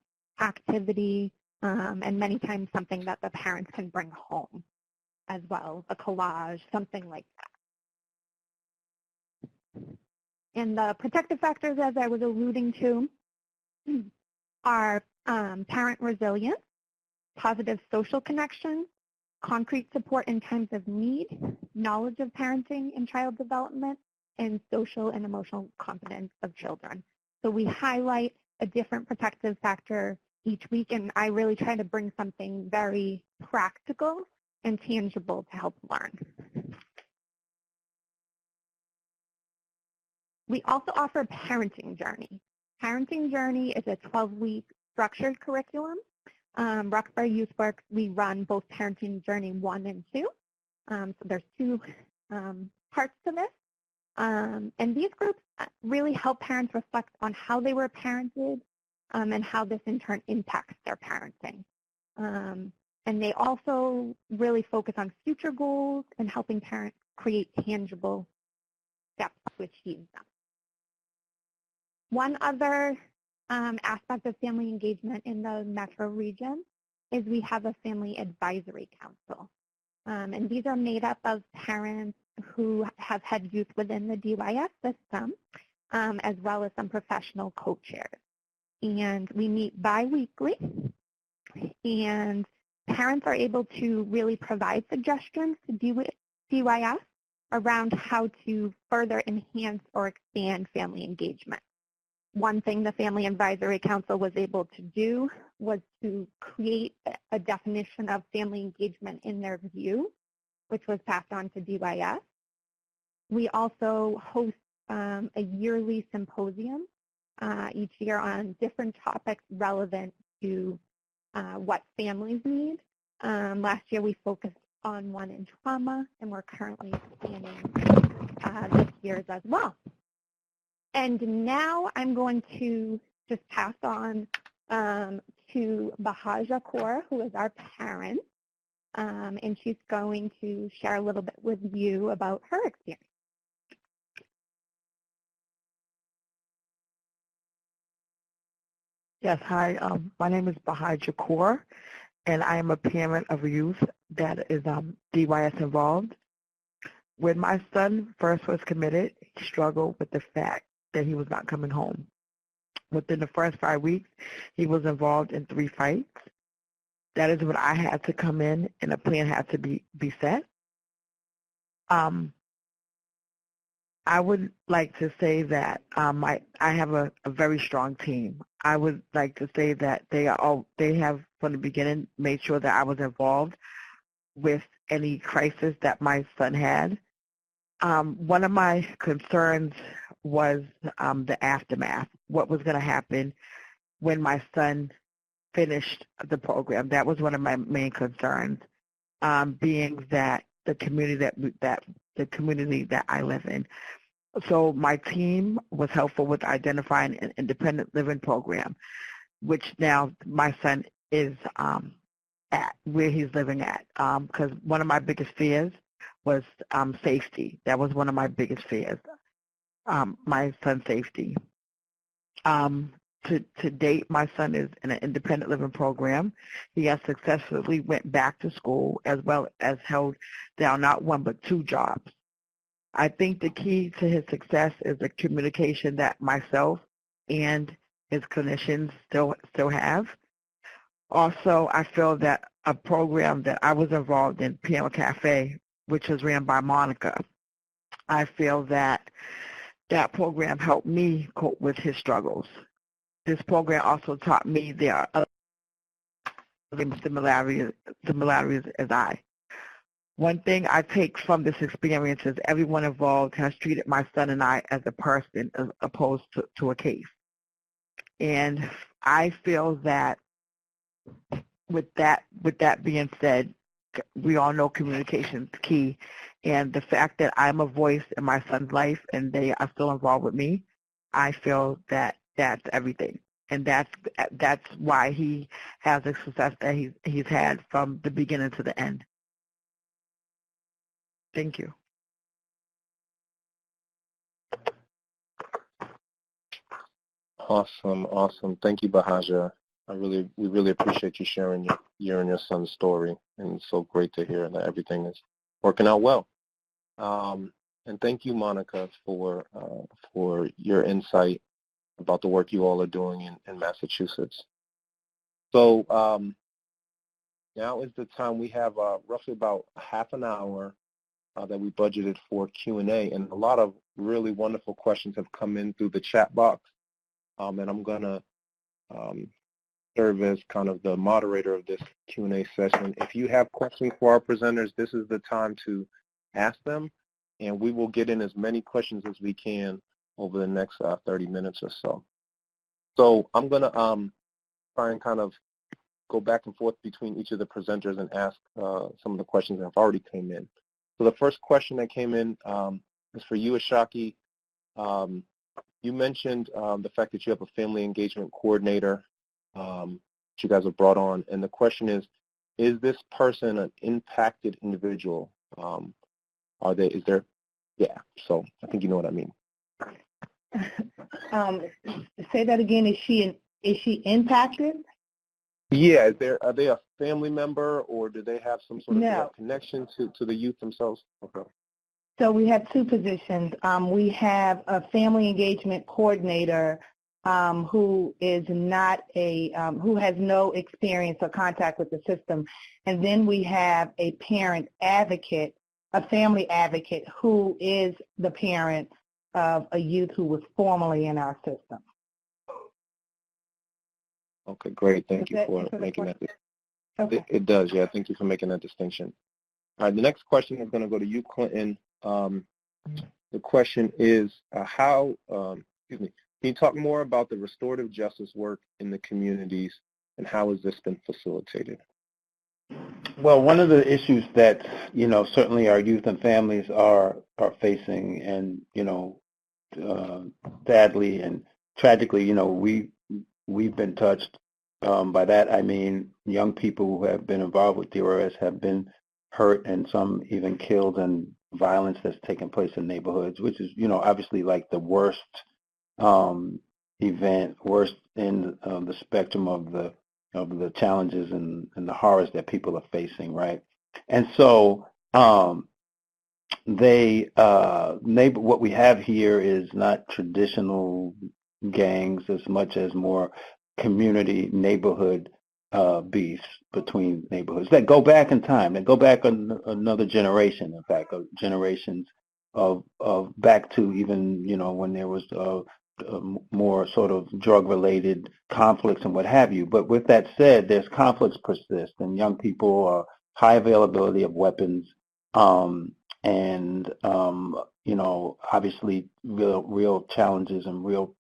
activity, and many times something that the parents can bring home as well, a collage, something like that. And the protective factors, as I was alluding to, are parent resilience, positive social connections, concrete support in times of need, knowledge of parenting and child development, and social and emotional competence of children. So we highlight a different protective factor each week, and I really try to bring something very practical and tangible to help learn. We also offer Parenting Journey. Parenting Journey is a 12-week structured curriculum. Roxbury Youthworks, we run both Parenting Journey 1 and 2. So there's 2 parts to this. And these groups really help parents reflect on how they were parented and how this in turn impacts their parenting. And they also really focus on future goals and helping parents create tangible steps to achieve them. One other aspect of family engagement in the metro region is we have a family advisory council. And these are made up of parents who have had youth within the DYS system, as well as some professional co-chairs. And we meet bi-weekly, and parents are able to really provide suggestions to DYS around how to further enhance or expand family engagement. One thing the Family Advisory Council was able to do was to create a definition of family engagement in their view, which was passed on to DYS. We also host a yearly symposium each year on different topics relevant to what families need. Last year we focused on one in trauma, and we're currently expanding this year's as well. And now I'm going to just pass on to Bahaja Kaur, who is our parent, and she's going to share a little bit with you about her experience. Yes, hi. My name is Bahaja Kaur, and I am a parent of a youth that is DYS involved. When my son first was committed, he struggled with the fact that he was not coming home. Within the first 5 weeks, he was involved in 3 fights. That is when I had to come in and a plan had to be set. I would like to say that I have a very strong team. I would like to say that they have from the beginning made sure that I was involved with any crisis that my son had. One of my concerns was the aftermath, what was going to happen when my son finished the program. That was one of my main concerns, being that the community that I live in. So my team was helpful with identifying an independent living program, which now my son is at, where he's living at. Because one of my biggest fears was safety. That was one of my biggest fears, my son's safety. To date, my son is in an independent living program. He has successfully went back to school as well as held down not one but 2 jobs. I think the key to his success is the communication that myself and his clinicians still have. Also, I feel that a program that I was involved in, Piano Cafe, which was ran by Monica, I feel that that program helped me cope with his struggles. This program also taught me there are other similarities as I. One thing I take from this experience is everyone involved has treated my son and I as a person as opposed to a case. And I feel that with that being said, we all know communication is key. And the fact that I'm a voice in my son's life and they are still involved with me, I feel that that's everything. And that's why he has the success that he's had from the beginning to the end. Thank you. Awesome, awesome. Thank you, Bahaja. We really appreciate you sharing your and your son's story, and it's so great to hear that everything is working out well. And thank you, Monica, for your insight about the work you all are doing in Massachusetts. So now is the time. We have roughly about half an hour that we budgeted for Q&A, and a lot of really wonderful questions have come in through the chat box. And I'm going to serve as kind of the moderator of this Q&A session. If you have questions for our presenters, this is the time to ask them, and we will get in as many questions as we can over the next 30 minutes or so. So I'm going to try and kind of go back and forth between each of the presenters and ask some of the questions that have already came in. So the first question that came in is for you, Ashaki. You mentioned the fact that you have a family engagement coordinator that you guys have brought on, and the question is this person an impacted individual? Yeah, so I think you know what I mean. Say that again. Is she impacted? Yeah, are they a family member, or do they have some sort of connection to the youth themselves? Okay. So we have 2 positions. We have a family engagement coordinator who is not who has no experience or contact with the system, and then we have a parent advocate, a family advocate who is the parent of a youth who was formerly in our system. Okay, great. Thank you for making that. Okay. It does, yeah. Thank you for making that distinction. All right, the next question is going to go to you, Clinton. The question is, can you talk more about the restorative justice work in the communities and how has this been facilitated? Well, one of the issues that, certainly our youth and families are facing, and, sadly and tragically, we've been touched. By that, I mean young people who have been involved with DYS have been hurt and some even killed, and violence that's taken place in neighborhoods, which is, obviously like the worst event, worst in the spectrum of the challenges and the horrors that people are facing, right? And so what we have here is not traditional gangs as much as more community neighborhood beefs between neighborhoods that go back in time, that go back another generation, in fact, generations of back to even, when there was more sort of drug-related conflicts and what have you. But with that said, there's conflicts persist, and young people are high availability of weapons, and obviously real challenges and real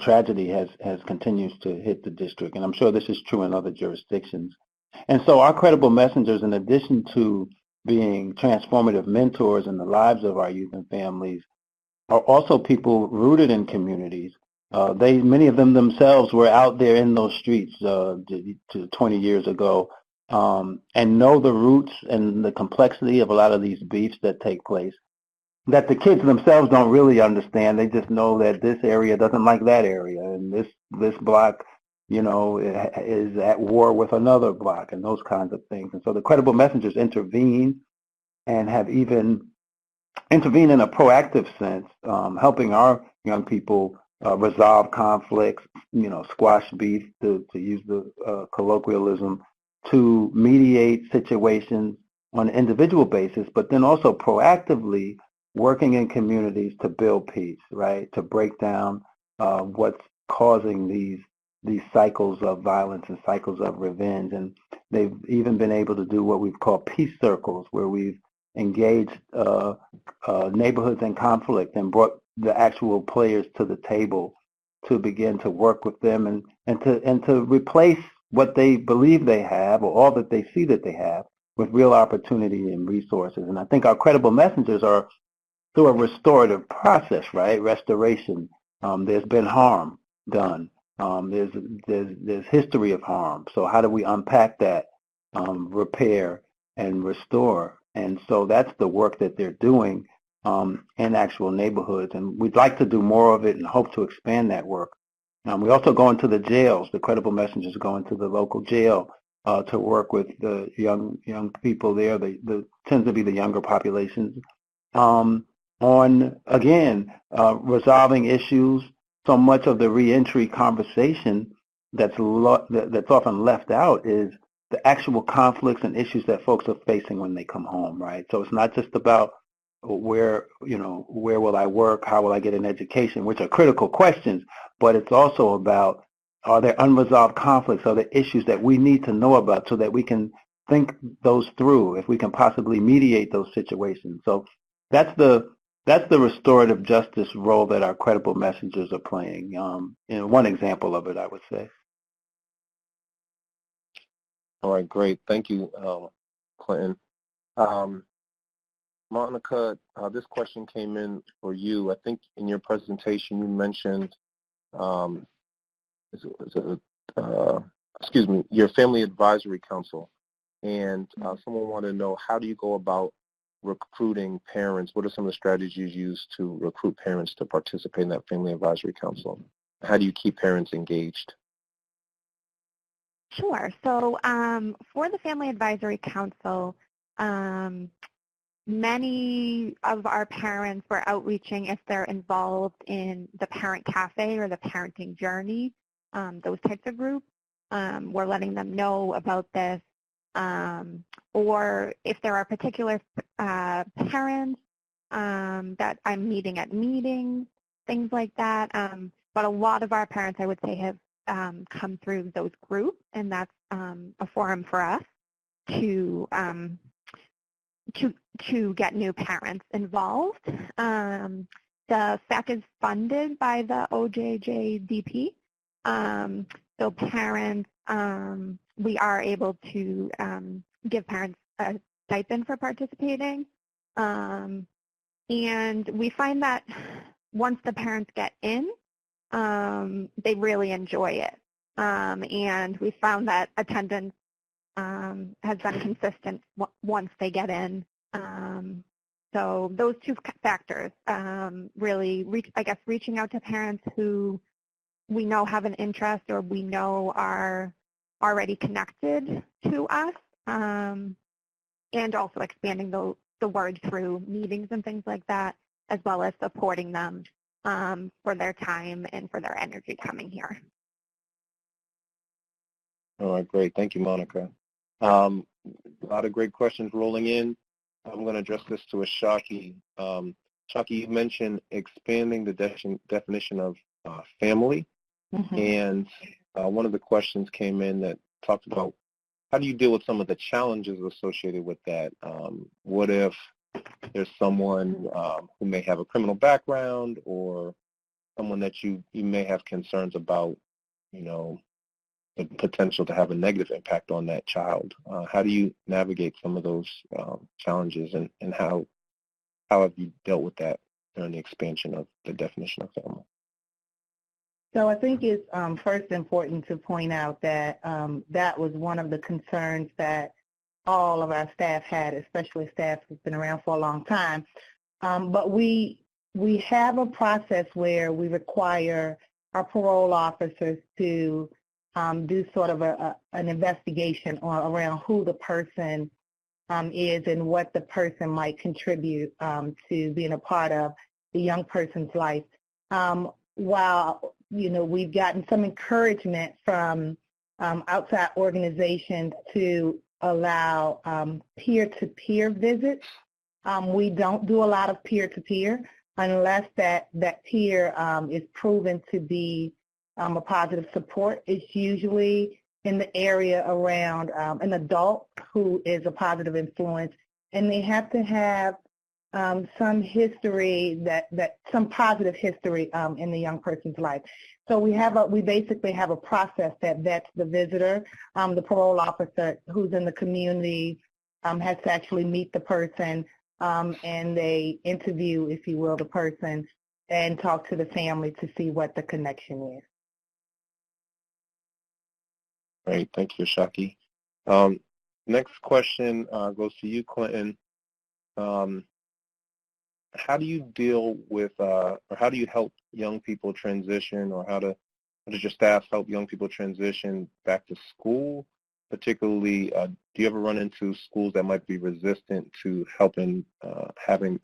tragedy has continues to hit the district, and I'm sure this is true in other jurisdictions. And so our credible messengers, in addition to being transformative mentors in the lives of our youth and families, are also people rooted in communities. Many of them themselves were out there in those streets 20 years ago, and know the roots and the complexity of a lot of these beefs that take place, that the kids themselves don't really understand. They just know that this area doesn't like that area, and this block, is at war with another block, and those kinds of things. And so the credible messengers intervene, and have even intervened in a proactive sense, helping our young people resolve conflicts, squash beef, to use the colloquialism, to mediate situations on an individual basis, but then also proactively working in communities to build peace, right? To break down what's causing these cycles of violence and cycles of revenge. And they've even been able to do what we've called peace circles, where we've engaged neighborhoods in conflict and brought the actual players to the table to begin to work with them and to replace what they believe they have, or all that they see that they have, with real opportunity and resources. And I think our credible messengers are through a restorative process, right? Restoration. There's been harm done. There's history of harm. So how do we unpack that, repair, and restore? And so that's the work that they're doing in actual neighborhoods. And we'd like to do more of it and hope to expand that work. We also go into the jails. The credible messengers go into the local jail to work with the young people there. The tends to be the younger populations. On, again, resolving issues. So much of the reentry conversation that's often left out is the actual conflicts and issues that folks are facing when they come home, right? So it's not just about where will I work, how will I get an education, which are critical questions, but it's also about, are there unresolved conflicts, are there issues that we need to know about so that we can think those through, if we can possibly mediate those situations. So that's the restorative justice role that our credible messengers are playing. One example of it, I would say. All right, great. Thank you, Clinton. Monica, this question came in for you. I think in your presentation you mentioned, your Family Advisory Council, and someone wanted to know, how do you go about recruiting parents? What are some of the strategies you use to recruit parents to participate in that Family Advisory Council? How do you keep parents engaged? Sure. So for the Family Advisory Council, many of our parents were outreaching if they're involved in the Parent Cafe or the Parenting Journey, those types of groups. We're letting them know about this. Or if there are particular parents that I'm meeting at meetings, things like that. But a lot of our parents, I would say, have come through those groups, and that's a forum for us to get new parents involved. The FAC is funded by the OJJDP, so parents, we are able to give parents a stipend for participating, and we find that once the parents get in, they really enjoy it, and we found that attendance has been consistent once they get in. So those two factors, really, reaching out to parents who we know have an interest or we know are already connected to us, and also expanding the word through meetings and things like that, as well as supporting them for their time and for their energy coming here. All right, great. Thank you, Monica. A lot of great questions rolling in. I'm going to address this to Ashaki. Ashaki, you mentioned expanding the definition of family, and one of the questions came in that talked about how do you deal with some of the challenges associated with that? What if there's someone who may have a criminal background or someone that you may have concerns about, you know, the potential to have a negative impact on that child. How do you navigate some of those challenges, and how have you dealt with that during the expansion of the definition of family? So I think it's first important to point out that that was one of the concerns that all of our staff had, especially staff who's been around for a long time. But we have a process where we require our parole officers to do sort of an investigation around who the person is and what the person might contribute to being a part of the young person's life. While, you know, we've gotten some encouragement from outside organizations to allow peer-to-peer visits, we don't do a lot of peer-to-peer unless that peer is proven to be a positive support. It's usually in the area around an adult who is a positive influence, and they have to have some history, some positive history in the young person's life. So we basically have a process that vets the visitor. The parole officer who's in the community has to actually meet the person, and they interview, if you will, the person and talk to the family to see what the connection is. Great, thank you, Shaki. Next question goes to you, Clinton. How do you deal with, or how do you help young people transition, or how does your staff help young people transition back to school? Particularly, do you ever run into schools that might be resistant to helping,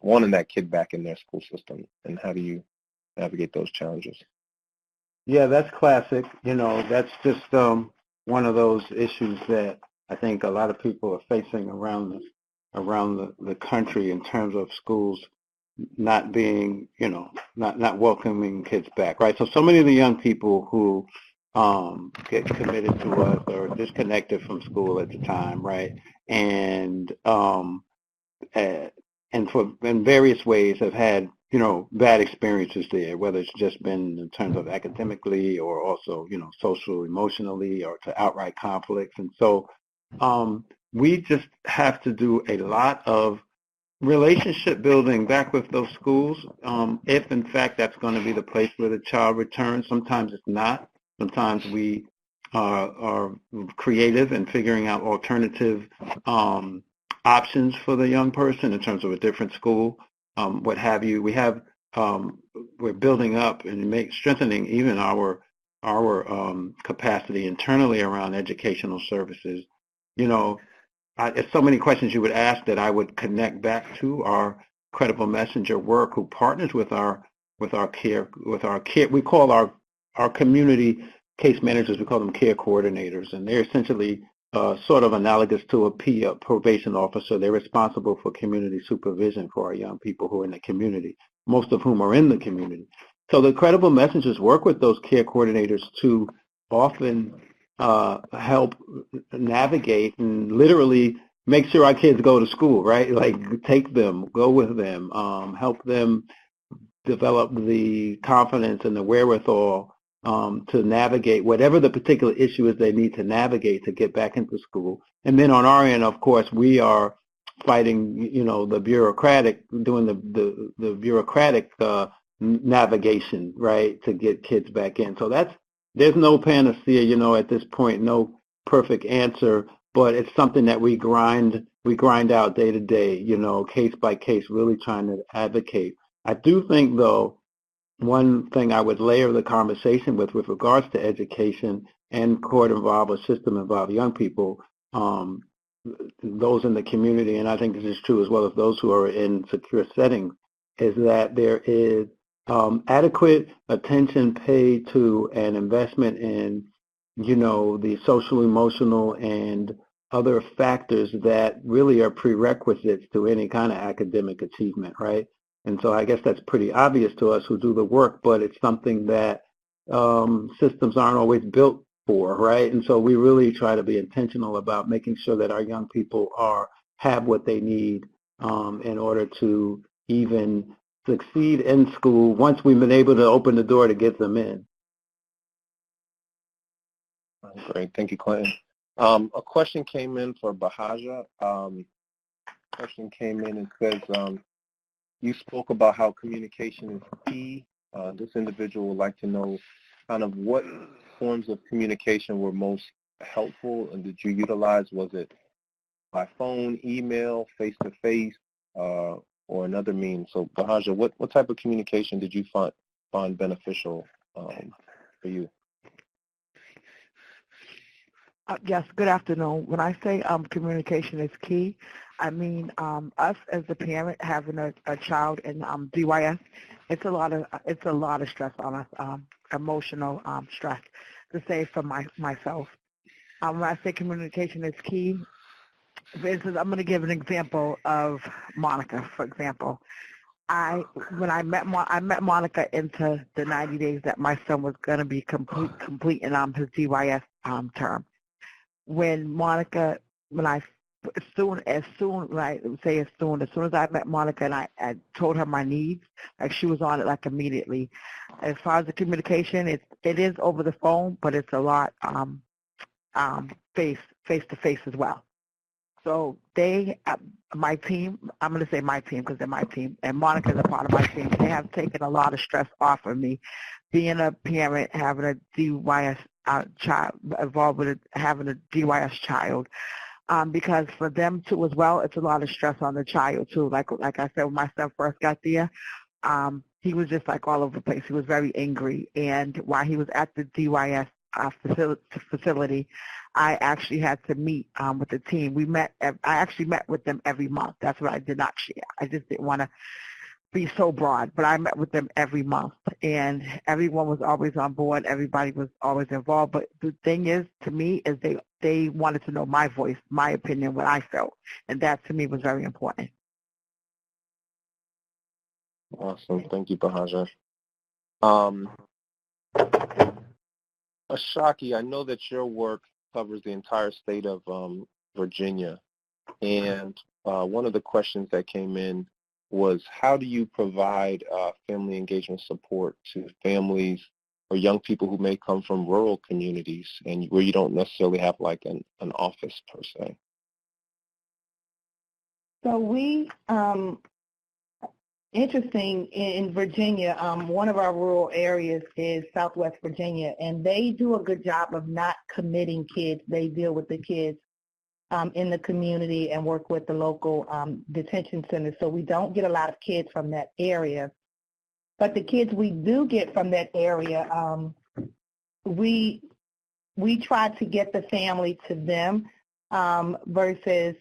wanting that kid back in their school system, and how do you navigate those challenges? Yeah, that's classic. You know, that's just one of those issues that I think a lot of people are facing around the country in terms of schools not being, you know, not welcoming kids back, right? So many of the young people who get committed to us or disconnected from school at the time, right? And in various ways have had, you know, bad experiences there, whether it's just been in terms of academically or also, you know, social, emotionally, or to outright conflicts. And so we just have to do a lot of relationship building back with those schools, if in fact that's going to be the place where the child returns. Sometimes it's not. Sometimes we are creative in figuring out alternative options for the young person in terms of a different school, what have you. We have, we're building up and strengthening even our capacity internally around educational services. You know, there's so many questions you would ask that I would connect back to our credible messenger work, who partners with our care. We call our community case managers, we call them care coordinators, and they're essentially sort of analogous to a probation officer. They're responsible for community supervision for our young people who are in the community, most of whom are in the community. So the credible messengers work with those care coordinators to often help navigate and literally make sure our kids go to school, right? Like take them, go with them, help them develop the confidence and the wherewithal to navigate whatever the particular issue is they need to navigate to get back into school. And then on our end, of course, we are fighting, you know, the bureaucratic, doing the bureaucratic navigation, right, to get kids back in. So there's no panacea, you know, at this point, no perfect answer, but it's something that we grind out day to day, you know, case by case, really trying to advocate. I do think, though, one thing I would layer the conversation with regards to education and court-involved or system-involved young people, those in the community, and I think this is true as well as those who are in secure settings, is that there is adequate attention paid to and investment in, you know, the social, emotional, and other factors that really are prerequisites to any kind of academic achievement, right? And so I guess that's pretty obvious to us who do the work, but it's something that systems aren't always built for, right? And so we really try to be intentional about making sure that our young people have what they need in order to even succeed in school once we've been able to open the door to get them in. Great. Thank you, Clinton. A question came in for Bahaja. Question came in and says, you spoke about how communication is key. This individual would like to know kind of what forms of communication were most helpful and did you utilize? Was it by phone, email, face-to-face, or another means? So, Bahaja, what type of communication did you find beneficial for you? Yes, good afternoon. When I say communication is key, I mean us as the parent having a child in DYS, it's a lot of stress on us, emotional stress, to say for myself. When I say communication is key, for instance, I'm going to give an example of Monica. For example, I met Monica into the 90 days that my son was going to be complete in his DYS term. When I met Monica and I told her my needs, like she was on it like immediately. As far as the communication, it is over the phone, but it's a lot face to face as well. So my team, I'm going to say my team because they're my team, and Monica's a part of my team. They have taken a lot of stress off of me, being a parent, having a DYS child, involved with having a DYS child, because for them too as well, it's a lot of stress on the child too. Like I said, when my son first got there, he was just like all over the place. He was very angry, and while he was at the DYS facility, I actually had to meet with the team. I actually met with them every month. That's what I did not share. I just didn't want to be so broad, but I met with them every month, and everyone was always on board. Everybody was always involved. But the thing is, to me, is they wanted to know my voice, my opinion, what I felt, and that to me was very important. Awesome. Thank you, Bahaja. Ashaki, I know that your work covers the entire state of Virginia, and one of the questions that came in was, how do you provide family engagement support to families or young people who may come from rural communities and where you don't necessarily have like an office per se? So we, interesting, in Virginia, one of our rural areas is Southwest Virginia, and they do a good job of not committing kids. They deal with the kids in the community and work with the local detention centers. So we don't get a lot of kids from that area. But the kids we do get from that area, we try to get the family to them versus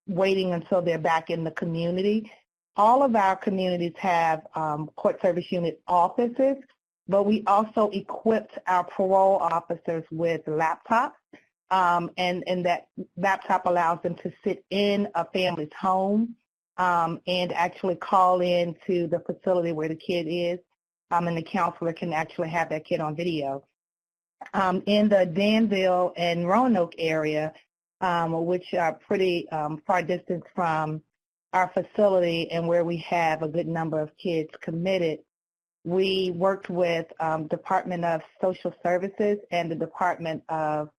waiting until they're back in the community. All of our communities have court service unit offices, but we also equipped our parole officers with laptops. And that laptop allows them to sit in a family's home and actually call in to the facility where the kid is, and the counselor can actually have that kid on video. In the Danville and Roanoke area, which are pretty far distance from our facility and where we have a good number of kids committed, we worked with Department of Social Services and the Department of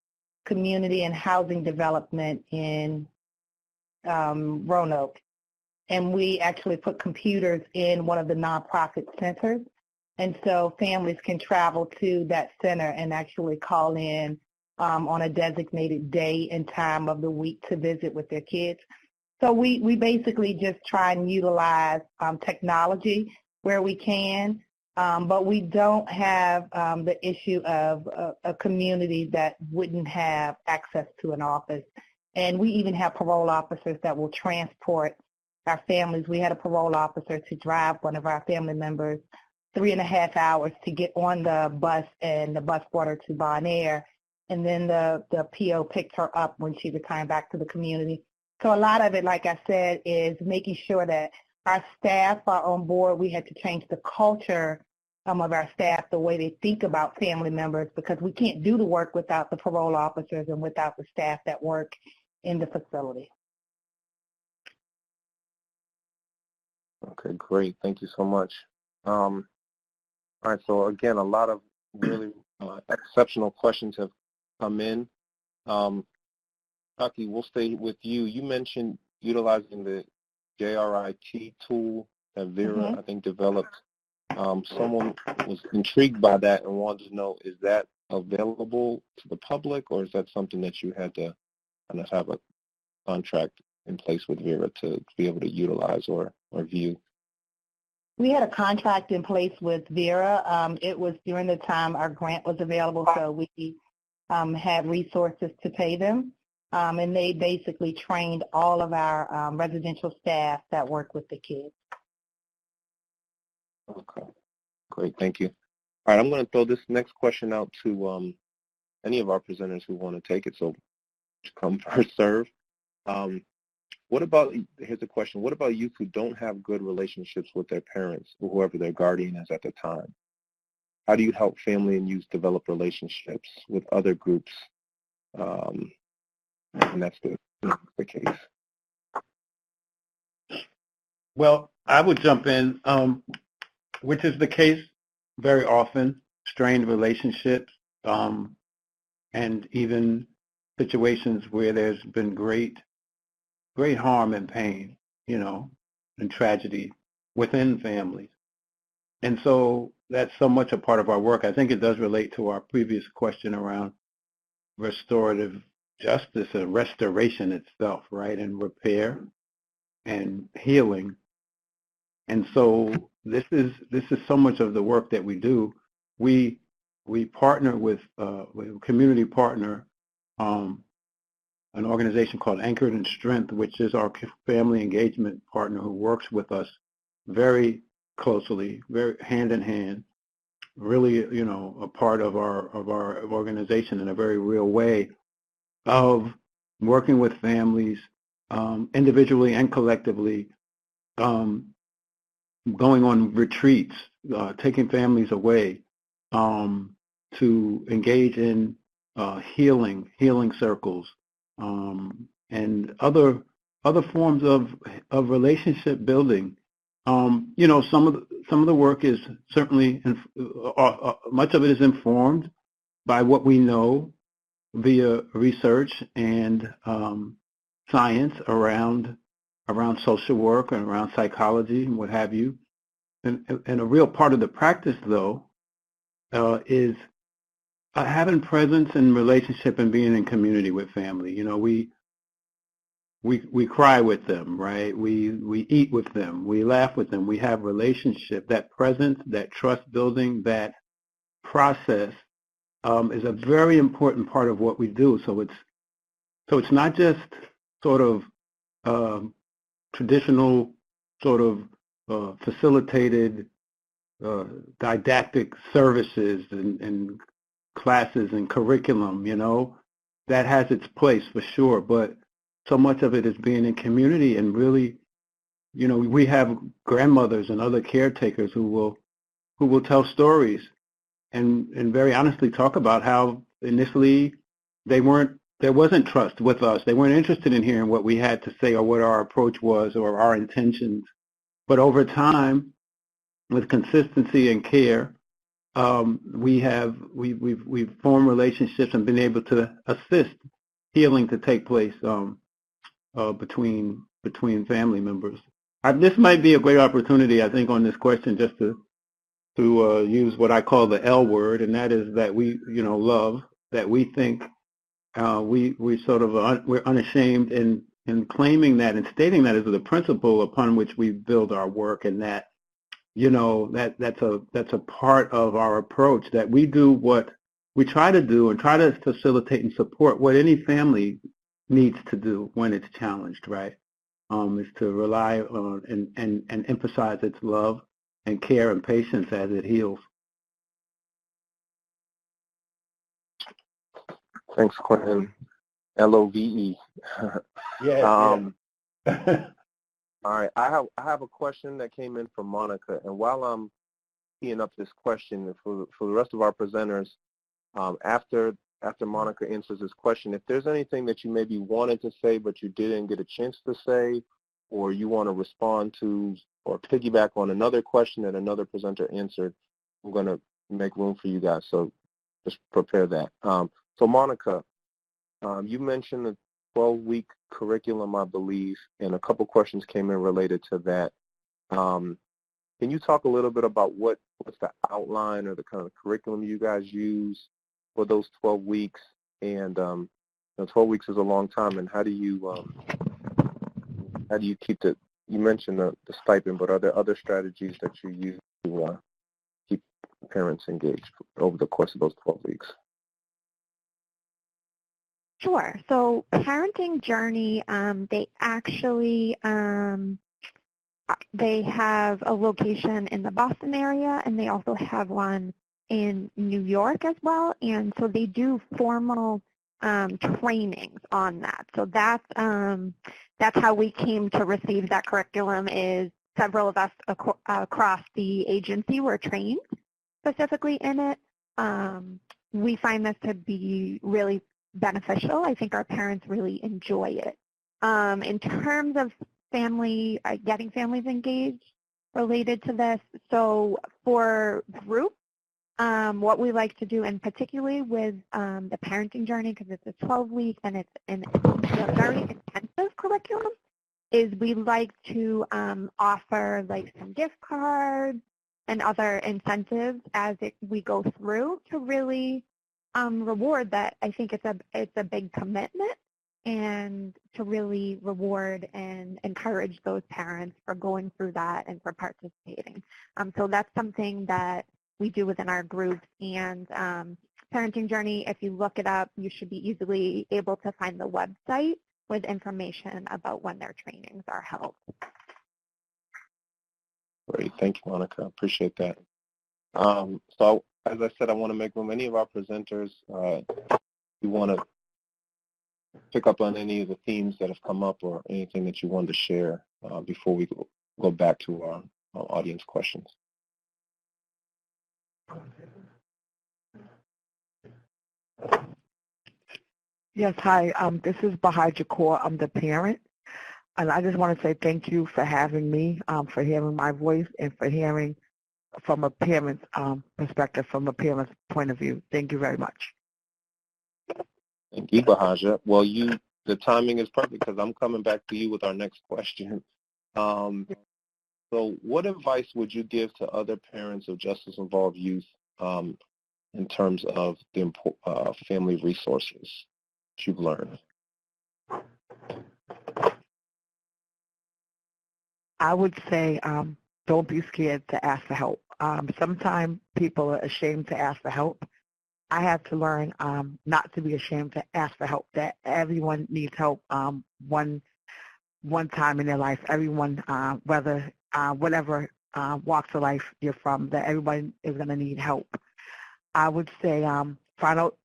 Community and Housing Development in Roanoke. And we actually put computers in one of the nonprofit centers. And so families can travel to that center and actually call in on a designated day and time of the week to visit with their kids. So we basically just try and utilize technology where we can. But we don't have the issue of a community that wouldn't have access to an office. And we even have parole officers that will transport our families. We had a parole officer to drive one of our family members 3.5 hours to get on the bus, and the bus brought her to Bon Air. And then the PO picked her up when she returned back to the community. So a lot of it, like I said, is making sure that our staff are on board. We had to change the culture of our staff, the way they think about family members, because we can't do the work without the parole officers and without the staff that work in the facility. Okay, great. Thank you so much. All right, so again, a lot of really exceptional questions have come in. Taki, we'll stay with you. You mentioned utilizing the JRIT tool that Vera, I think, developed. Someone was intrigued by that and wanted to know, is that available to the public, or is that something that you had to kind of have a contract in place with Vera to be able to utilize or view? We had a contract in place with Vera. It was during the time our grant was available, so we had resources to pay them. And they basically trained all of our residential staff that work with the kids. Okay, great, thank you. All right, I'm going to throw this next question out to any of our presenters who want to take it, so come first serve. What about, here's a question, what about youth who don't have good relationships with their parents or whoever their guardian is at the time? How do you help family and youth develop relationships with other groups? And that's the case. Well, I would jump in, which is the case very often, strained relationships, and even situations where there's been great harm and pain, and tragedy within families. And so that's so much a part of our work. I think it does relate to our previous question around restorative justice and restoration itself, right, and repair and healing. And so this is so much of the work that we do. We partner with a community partner, an organization called Anchored in Strength, which is our family engagement partner who works with us very closely, very hand in hand, really, a part of our organization in a very real way of working with families, individually and collectively, going on retreats, taking families away to engage in healing circles, and other forms of relationship building. Some of the work is certainly, much of it is informed by what we know via research and science around social work and around psychology and what have you. And a real part of the practice, though, is having presence in relationship and being in community with family. We cry with them, right? We eat with them. We laugh with them. We have relationship. That presence, that trust building, that process is a very important part of what we do. So it's not just sort of traditional sort of facilitated didactic services and classes and curriculum, that has its place for sure, but so much of it is being in community and really, we have grandmothers and other caretakers who will tell stories and very honestly talk about how initially there wasn't trust with us. They weren't interested in hearing what we had to say or what our approach was or our intentions. But over time, with consistency and care, we've formed relationships and been able to assist healing to take place between family members. This might be a great opportunity, I think, on this question just to use what I call the L word, and that is that we, love, that we think we sort of we're unashamed in claiming that and stating that as the principle upon which we build our work, and that that's a part of our approach, that we do what we try to do and try to facilitate and support what any family needs to do when it's challenged, right? Is to rely on and emphasize its love and care and patience as it heals. Thanks, Quentin. LOVE. Yeah. All right, I have a question that came in from Monica, and while I'm teeing up this question for the rest of our presenters, after Monica answers this question, if there's anything that you maybe wanted to say but you didn't get a chance to say, or you want to respond to or piggyback on another question that another presenter answered, I'm going to make room for you guys. So just prepare that. So Monica, you mentioned the 12-week curriculum, I believe, and a couple questions came in related to that. Can you talk a little bit about what's the outline or the kind of curriculum you guys use for those 12 weeks? And 12 weeks is a long time, and how do you keep the, you mentioned the stipend, but are there other strategies that you use to keep parents engaged over the course of those 12 weeks? Sure. So Parenting Journey, they actually they have a location in the Boston area, and they also have one in New York as well. And so they do formal trainings on that. So that's how we came to receive that curriculum. Is several of us across the agency were trained specifically in it. We find this to be really beneficial. I think our parents really enjoy it. In terms of getting families engaged related to this, so for group, what we like to do, and particularly with the Parenting Journey, because it's a 12-week and it's a very intensive curriculum, is we like to offer like some gift cards and other incentives as we go through to really reward that. I think it's a big commitment, and to really reward and encourage those parents for going through that and for participating. So that's something that we do within our groups. And Parenting Journey, if you look it up, you should be easily able to find the website with information about when their trainings are held. Great. Thank you, Monica. I appreciate that. So as I said, I want to make room. Any of our presenters, you want to pick up on any of the themes that have come up or anything that you wanted to share before we go back to our audience questions? Yes, hi. This is Bahar Jakor. I'm the parent. And I just want to say thank you for having me, for hearing my voice, and for hearing from a parent's perspective, from a parent's point of view. Thank you very much. Thank you, Bahaja. Well, the timing is perfect because I'm coming back to you with our next question. So what advice would you give to other parents of justice-involved youth in terms of the family resources that you've learned? I would say don't be scared to ask for help. Sometimes people are ashamed to ask for help. I had to learn not to be ashamed to ask for help, that everyone needs help one time in their life. Everyone, whether whatever walks of life you're from, that everybody is going to need help. I would say find out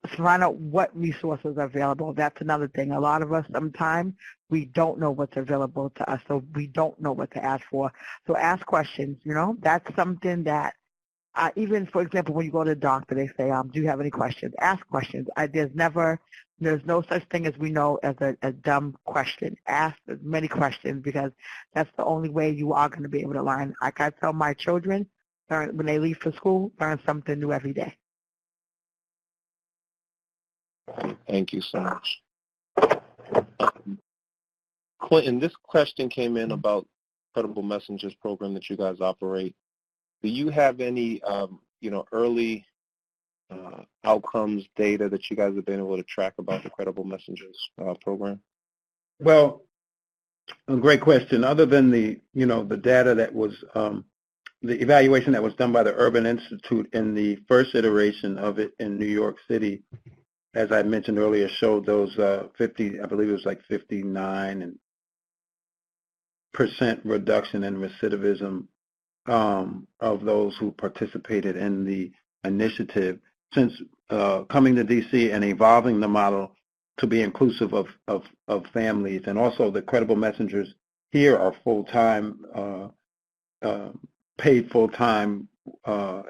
what resources are available. That's another thing. A lot of us, sometimes, we don't know what's available to us, so we don't know what to ask for. So ask questions, That's something that even, for example, when you go to the doctor, they say, do you have any questions? Ask questions. There's no such thing as we know as a dumb question. Ask as many questions because that's the only way you are going to be able to learn. Like I tell my children, when they leave for school, learn something new every day. Thank you so much. Quentin, this question came in about Credible Messengers program that you guys operate. Do you have any, early outcomes data that you guys have been able to track about the Credible Messengers program? Well, a great question. Other than the data that was, the evaluation that was done by the Urban Institute in the first iteration of it in New York City, as I mentioned earlier, showed those 50, I believe it was like 59% reduction in recidivism of those who participated in the initiative. Since coming to D.C. and evolving the model to be inclusive of families, and also the Credible Messengers here are full-time, paid full-time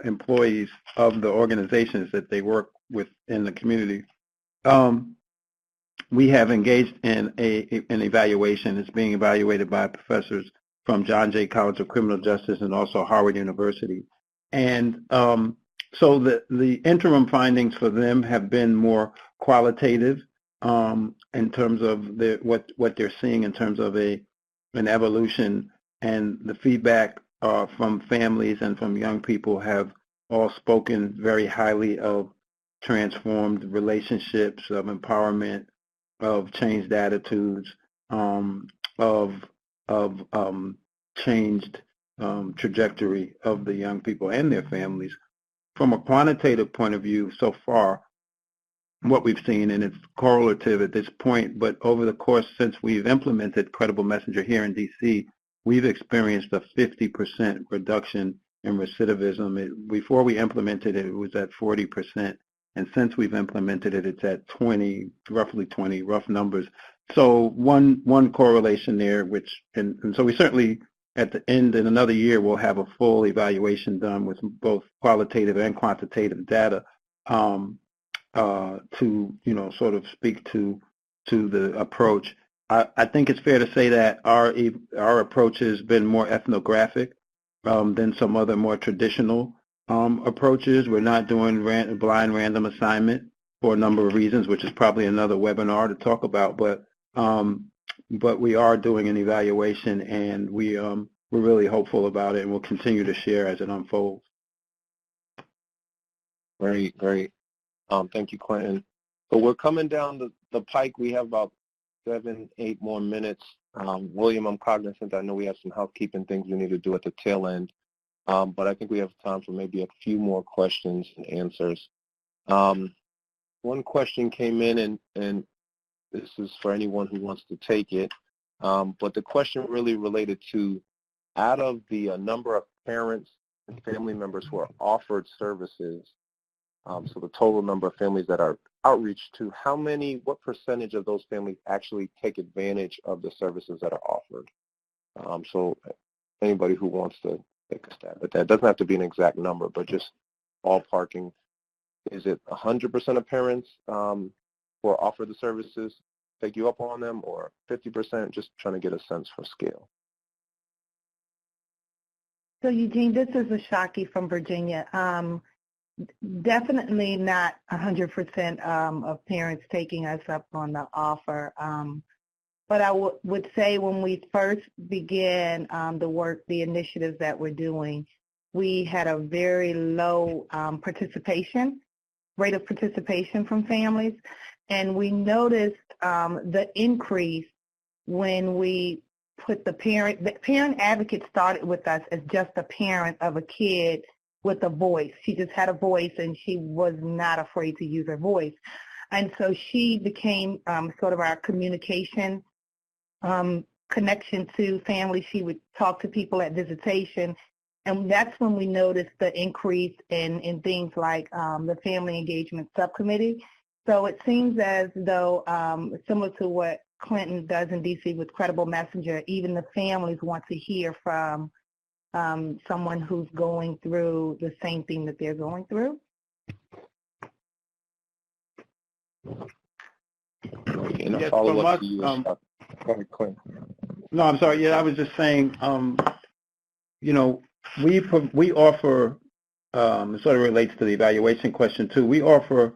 employees of the organizations that they work with in the community. we have engaged in an evaluation. It's being evaluated by professors from John Jay College of Criminal Justice and also Harvard University. And so the interim findings for them have been more qualitative in terms of what they're seeing in terms of an evolution, and the feedback from families and from young people have all spoken very highly of transformed relationships, of empowerment, of changed attitudes, of changed trajectory of the young people and their families. From a quantitative point of view, so far, what we've seen, and it's correlative at this point, but over the course since we've implemented Credible Messenger here in DC, we've experienced a 50% reduction in recidivism. Before we implemented it, it was at 40%. And since we've implemented it, it's at 20, roughly 20, rough numbers. So one correlation there, which, and so we certainly, at the end, in another year, we'll have a full evaluation done with both qualitative and quantitative data to, sort of speak to the approach. I think it's fair to say that our approach has been more ethnographic than some other more traditional approaches. We're not doing blind random assignment for a number of reasons, which is probably another webinar to talk about. But we are doing an evaluation, and we're really hopeful about it, and we'll continue to share as it unfolds. Great, great. Thank you, Quentin. So we're coming down the pike. We have about 7-8 more minutes. William, I'm cognizant. I know we have some housekeeping things we need to do at the tail end. But I think we have time for maybe a few more questions and answers. One question came in, and this is for anyone who wants to take it. But the question really related to, out of the number of parents and family members who are offered services, so the total number of families that are outreached to, what percentage of those families actually take advantage of the services that are offered? So anybody who wants to take a stab at that. It doesn't have to be an exact number, but just ballparking. Is it 100% of parents who are offered the services take you up on them, or 50%? Just trying to get a sense for scale. So Eugene, this is Ashaki from Virginia. Definitely not 100% of parents taking us up on the offer. But I would say when we first began the initiatives that we're doing, we had a very low rate of participation from families. And we noticed the increase when we put the parent advocate started with us as just a parent of a kid with a voice. She just had a voice, and she was not afraid to use her voice. And so she became sort of our communication connection to families. She would talk to people at visitation, and that's when we noticed the increase in things like the Family Engagement Subcommittee. So it seems as though, similar to what Clinton does in DC with Credible Messenger, even the families want to hear from someone who's going through the same thing that they're going through. And a follow-up to you. Go ahead, Quinn. No, I'm sorry. Yeah, I was just saying, we offer, it sort of relates to the evaluation question too, we offer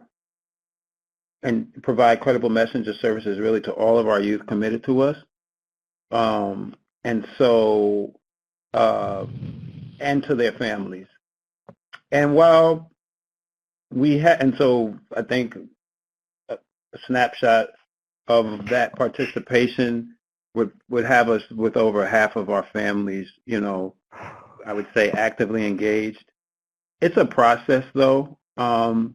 and provide Credible Messenger services really to all of our youth committed to us. And so, and to their families. And while we had, and so I think a snapshot of that participation would have us with over half of our families, I would say actively engaged. It's a process though, and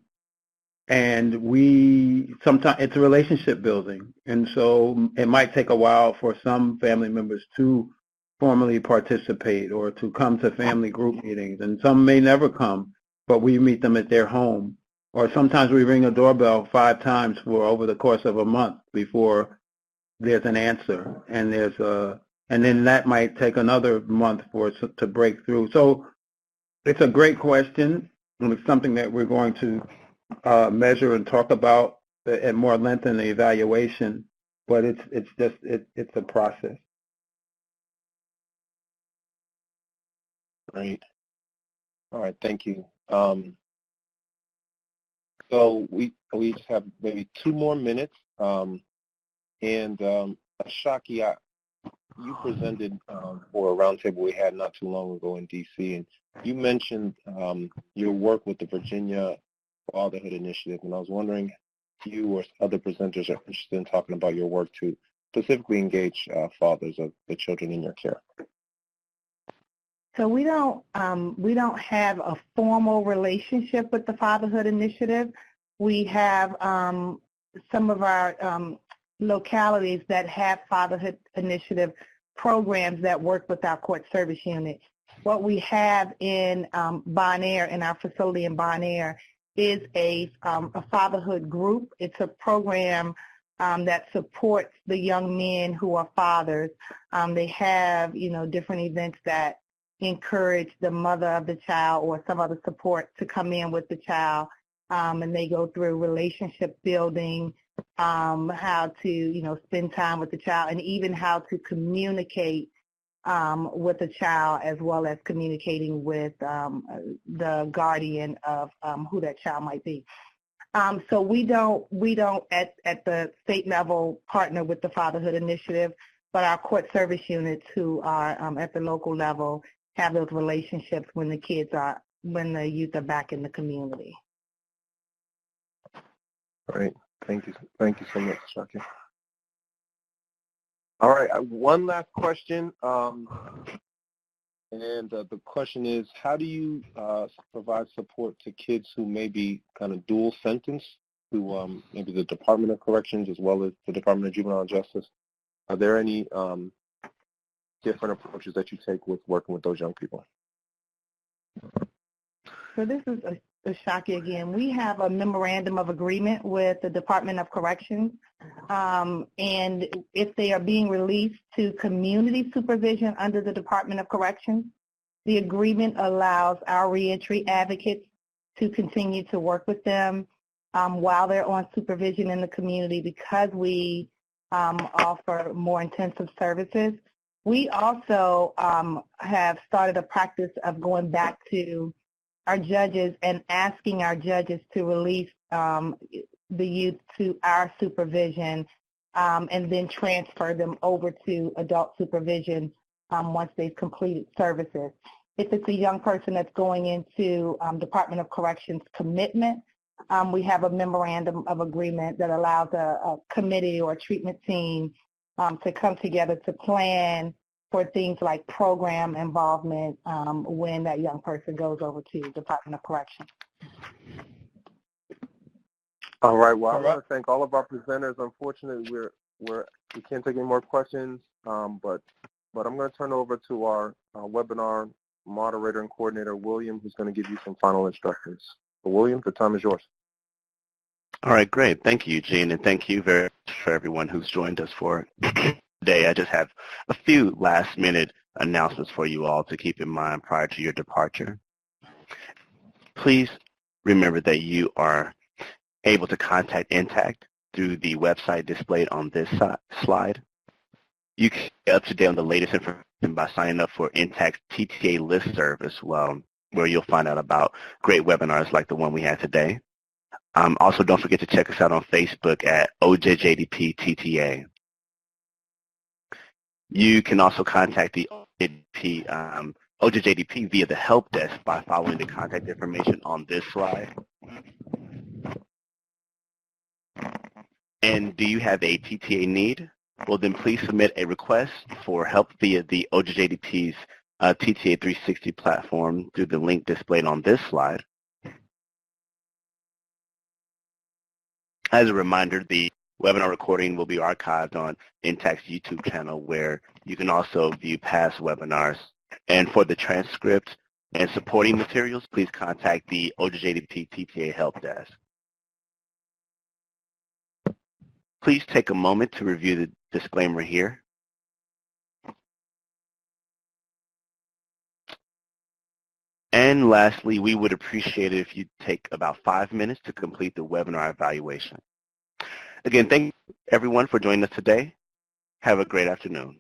sometimes it's a relationship building, and so it might take a while for some family members to formally participate or to come to family group meetings, and some may never come, but we meet them at their home. Or sometimes we ring a doorbell 5 times over the course of a month before there's an answer, and and then that might take another month for it to break through. So it's a great question, and it's something that we're going to measure and talk about and more length in the evaluation, but it's a process. Great. All right, thank you. So we just have maybe 2 more minutes, Ashaki, you presented for a roundtable we had not too long ago in D.C., and you mentioned your work with the Virginia Fatherhood Initiative, and I was wondering if you or other presenters are interested in talking about your work to specifically engage fathers of the children in your care. So we don't have a formal relationship with the Fatherhood Initiative. We have some of our localities that have Fatherhood Initiative programs that work with our court service unit. What we have in Bonaire, in our facility in Bonaire, is a fatherhood group. It's a program that supports the young men who are fathers. They have, different events that encourage the mother of the child or some other support to come in with the child, and they go through relationship building, how to, spend time with the child, and even how to communicate with the child, as well as communicating with the guardian of who that child might be. So we don't at the state level partner with the Fatherhood Initiative, but our court service units who are at the local level have those relationships when the youth are back in the community. Great. Thank you so much, Shaki. All right, one last question, and the question is, how do you provide support to kids who may be kind of dual sentenced to maybe the Department of Corrections as well as the Department of Juvenile Justice? Are there any different approaches that you take with working with those young people? So this is Shaki again. We have a memorandum of agreement with the Department of Corrections, and if they are being released to community supervision under the Department of Corrections, the agreement allows our reentry advocates to continue to work with them while they're on supervision in the community, because we offer more intensive services. We also have started a practice of going back to our judges and asking our judges to release the youth to our supervision and then transfer them over to adult supervision once they've completed services. If it's a young person that's going into Department of Corrections commitment, we have a memorandum of agreement that allows a committee or a treatment team to come together to plan for things like program involvement when that young person goes over to Department of Corrections. All right. Well, I want to thank all of our presenters. Unfortunately, we can't take any more questions, but I'm going to turn over to our webinar moderator and coordinator, William, who's going to give you some final instructions. So, William, the time is yours. All right, great. Thank you, Eugene, and thank you very much for everyone who's joined us for today. I just have a few last-minute announcements for you all to keep in mind prior to your departure. Please remember that you are able to contact NTTAC through the website displayed on this slide. You can get up to date on the latest information by signing up for NTTAC's TTA listserv as well, where you'll find out about great webinars like the one we had today. Also, don't forget to check us out on Facebook at OJJDP TTA. You can also contact the OJJDP via the Help Desk by following the contact information on this slide. And do you have a TTA need? Well, then please submit a request for help via the OJJDP's TTA 360 platform through the link displayed on this slide. As a reminder, the webinar recording will be archived on NTTAC's YouTube channel, where you can also view past webinars. And for the transcript and supporting materials, please contact the OJJDP TTA Help Desk. Please take a moment to review the disclaimer here. And lastly, we would appreciate it if you take about 5 minutes to complete the webinar evaluation. Again, thank you everyone for joining us today. Have a great afternoon.